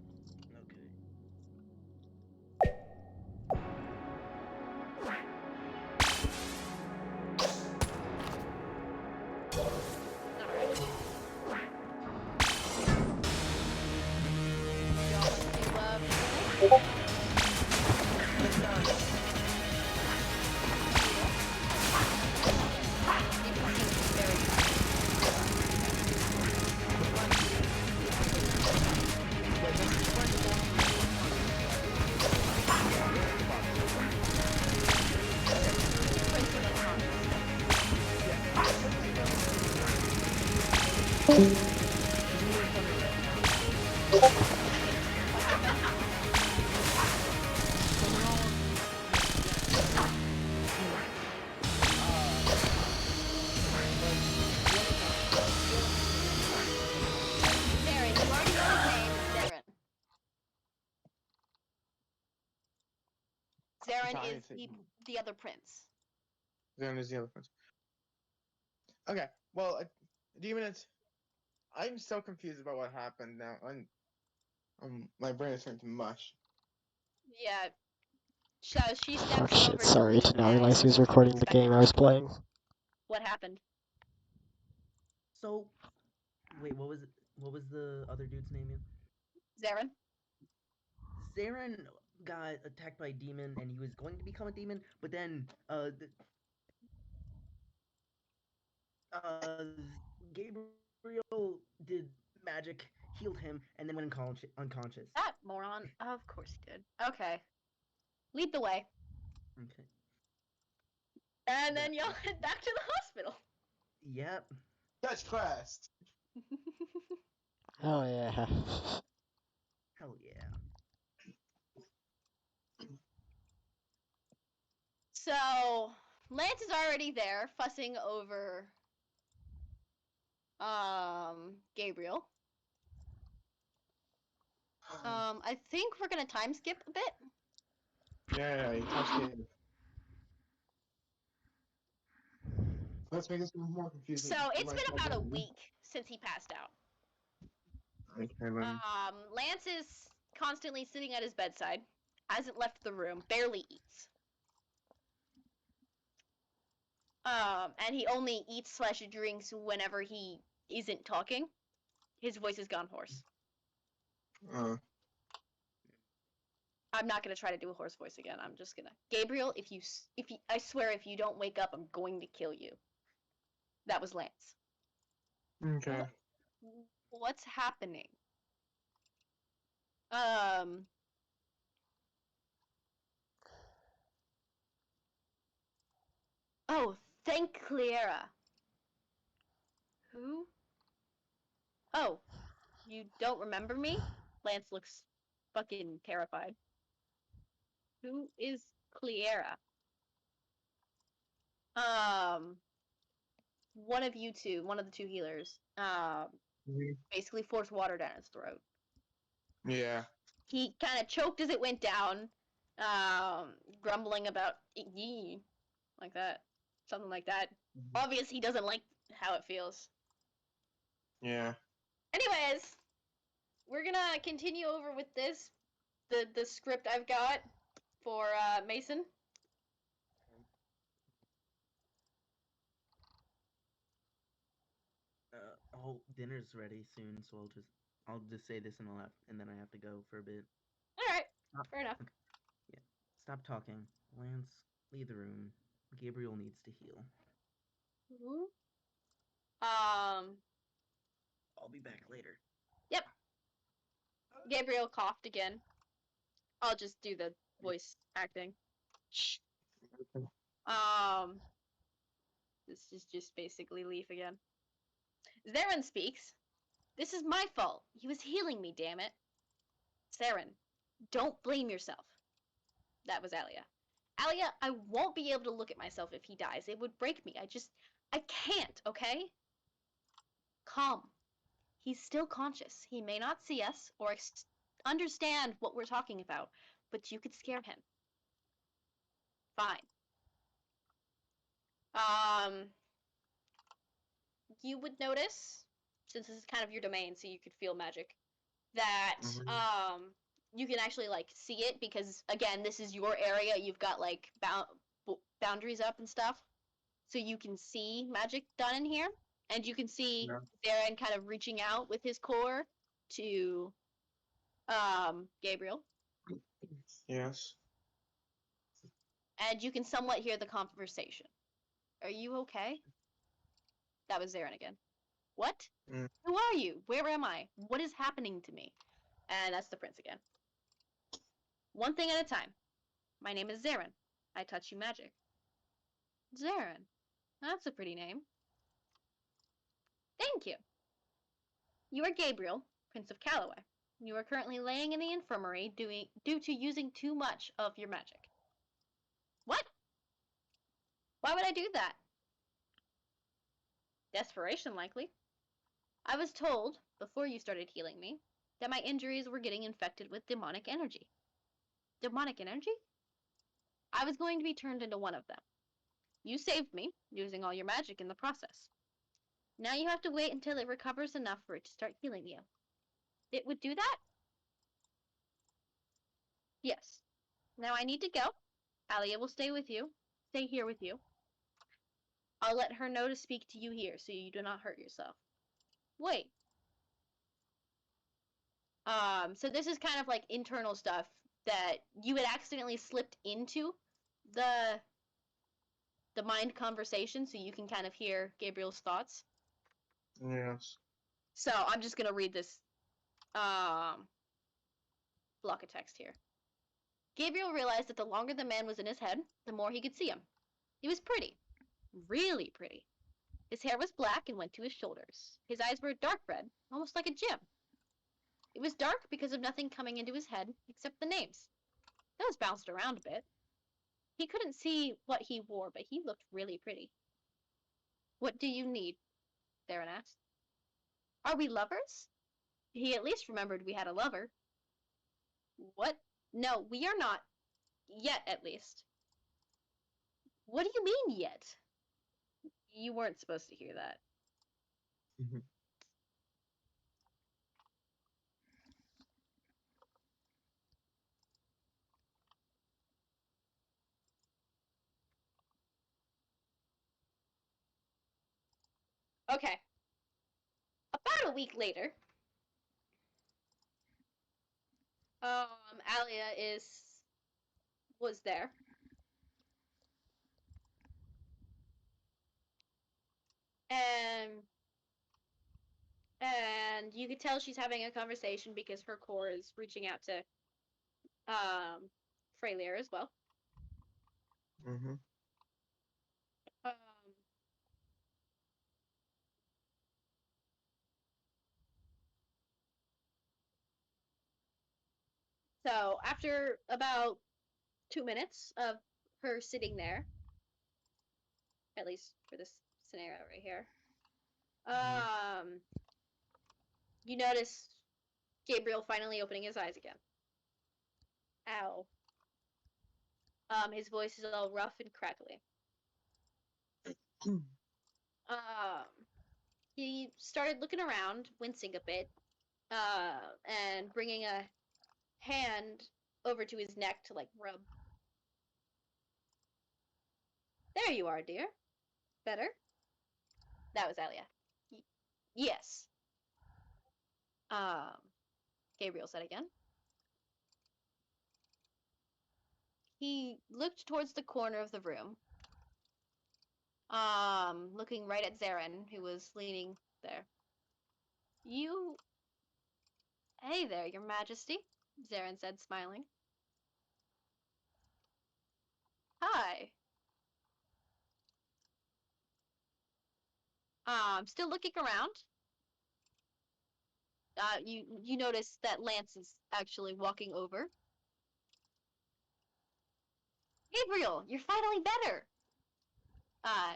Zarin Sorry, is the other prince. Then there's the other ones. Okay, well, Demon, I'm so confused about what happened now. My brain is turning to mush. Yeah. So she Fuck steps shit, over to sorry, leave. did not realize he and was recording the game I was playing. What happened? So, wait, what was it? What was the other dude's name again? Zarin? Saren got attacked by a demon, and he was going to become a demon, but then uh, Gabriel did magic, healed him, and then went unconscious. That moron. Of course he did. Okay. Lead the way. Okay. And then That- y'all head back to the hospital. Yep. Touch quest. Oh yeah. Hell yeah. So, Lance is already there, fussing over Gabriel. I think we're gonna time skip a bit. Yeah, you touched it. Let's make this more confusing. So it's been about a week since he passed out. Okay, let me. Lance is constantly sitting at his bedside, hasn't left the room, barely eats. And he only eats slash drinks whenever he isn't talking. His voice has gone hoarse. I'm not gonna try to do a hoarse voice again. I'm just gonna Gabriel. If you, I swear, if you don't wake up, I'm going to kill you. That was Lance. Okay. What's happening? Um. Oh, thank Clara. Who? Oh, you don't remember me? Lance looks fucking terrified. Who is Clara? One of you two, one of the two healers, basically forced water down his throat. Yeah. He kind of choked as it went down, grumbling about yee, like that, something like that. Obvious he doesn't like how it feels. Yeah. Anyways, we're gonna continue over with this, the script I've got for Mason. Oh, dinner's ready soon, so I'll just say this and then I have to go for a bit. All right, Stop. fair enough. Okay. Yeah. Stop talking. Lance, leave the room. Gabriel needs to heal. Um, I'll be back later. yep. Gabriel coughed again. I'll just do the voice acting. Um, this is just basically Leaf again. Zarin speaks. This is my fault. He was healing me, damn it. Zarin, don't blame yourself. That was Alia. Alia, I won't be able to look at myself if he dies. It would break me. I can't, okay? Calm. He's still conscious. He may not see us or understand what we're talking about, but you could scare him. Fine. Um, you would notice, since this is kind of your domain, so you could feel magic, that you can actually like see it because again, this is your area. You've got like boundaries up and stuff, so you can see magic done in here, and you can see Darren kind of reaching out with his core to Gabriel, Yes. and you can somewhat hear the conversation. Are you okay? That was Zarin again. What? Mm. Who are you? Where am I? What is happening to me? And that's the prince again. One thing at a time. My name is Zarin. I touch you magic. Zarin. That's a pretty name. Thank you. You are Gabriel, Prince of Calloway. You are currently laying in the infirmary due to using too much of your magic. What? Why would I do that? Desperation, likely. I was told, before you started healing me, that my injuries were getting infected with demonic energy. Demonic energy? I was going to be turned into one of them. You saved me, using all your magic in the process. Now you have to wait until it recovers enough for it to start healing you. It would do that? Yes. Now I need to go. Alia will stay here with you. I'll let her know to speak to you here so you do not hurt yourself. Wait. So this is kind of like internal stuff that you had accidentally slipped into the mind conversation so you can kind of hear Gabriel's thoughts. Yes. So I'm just gonna read this block of text here. Gabriel realized that the longer the man was in his head, the more he could see him. He was pretty. Really pretty. His hair was black and went to his shoulders. His eyes were dark red, almost like a gem. It was dark because of nothing coming into his head except the names. Those bounced around a bit. He couldn't see what he wore, but he looked really pretty. What do you need? Theron asked. Are we lovers? He at least remembered we had a lover. What? No, we are not. Yet, at least. What do you mean, yet? You weren't supposed to hear that. Okay. About a week later, Alia was there. And you could tell she's having a conversation because her core is reaching out to Freylier as well. Mm-hmm. Um, so after about 2 minutes of her sitting there, at least for this scenario right here, you notice Gabriel finally opening his eyes again. Ow. His voice is all rough and crackly. He started looking around, wincing a bit, and bringing a hand over to his neck to, like, rub. There you are, dear. Better? That was Alia. Yes. Gabriel said again. He looked towards the corner of the room, looking right at Zarin, who was leaning there. You... Hey there, your majesty, Zarin said, smiling. Hi. Still looking around. You notice that Lance is actually walking over. Gabriel, you're finally better!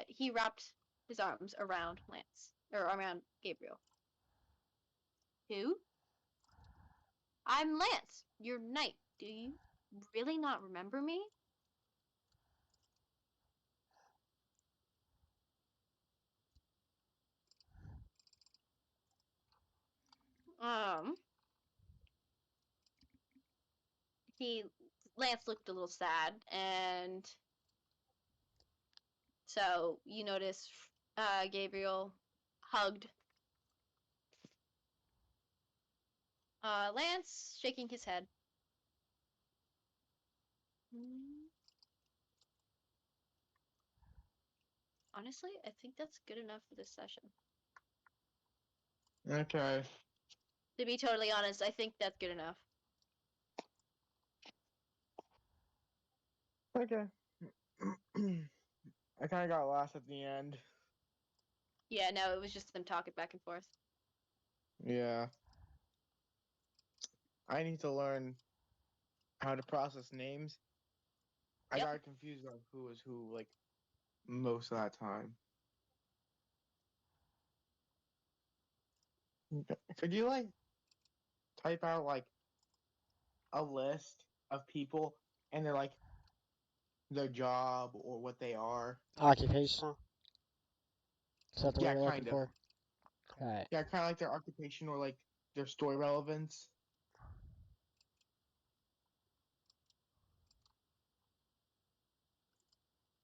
He wrapped his arms around Lance, or around Gabriel. Who? I'm Lance, your knight. Do you really not remember me? Um, Lance looked a little sad, and so you notice, Gabriel hugged, Lance, shaking his head. Honestly, I think that's good enough for this session. Okay. To be totally honest, I think that's good enough. Okay. I kind of got lost at the end. Yeah, no, it was just them talking back and forth. Yeah. I need to learn how to process names. I Yep. got confused on who was who, like, most of that time. Okay. Could you, like, type out, like, a list of people and they're, like, their job or what they are. Occupation? Is that the Yeah, word you're looking kind of. for? Right. Yeah, kind of like their occupation or like their story relevance.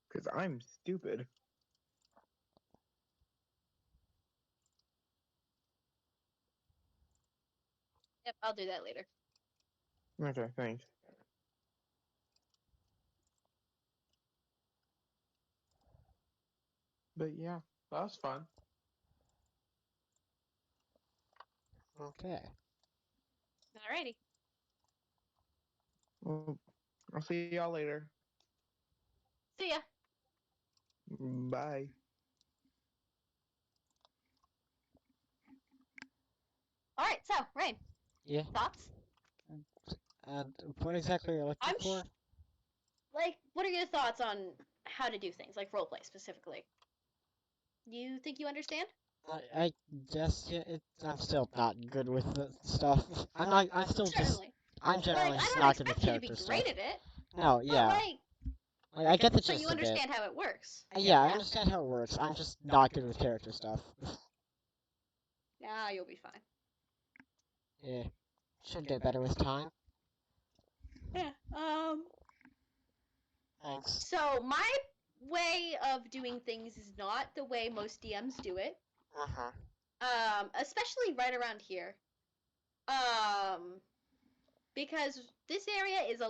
Because I'm stupid. Yep, I'll do that later. Okay, thanks. But yeah, that was fun. Okay. Alrighty. Well, I'll see y'all later. See ya. Bye. Alright, so, Rain, Yeah. thoughts? And what exactly are you looking I'm for? like, what are your thoughts on how to do things, like roleplay specifically? You think you understand? I guess yeah, I'm still not good with the stuff. I'm still just. Certainly. I'm Like, generally I just don't not good with expect you to be character great stuff. at it, No, but yeah. like, I get the so gist you of it. understand how it works. Yeah, I Yeah. understand how it works. I'm just not good with character stuff. Yeah, you'll be fine. Yeah. Should get better with time. Yeah. Thanks. So my way of doing things is not the way most DMs do it. Uh-huh. Especially right around here. Because this area is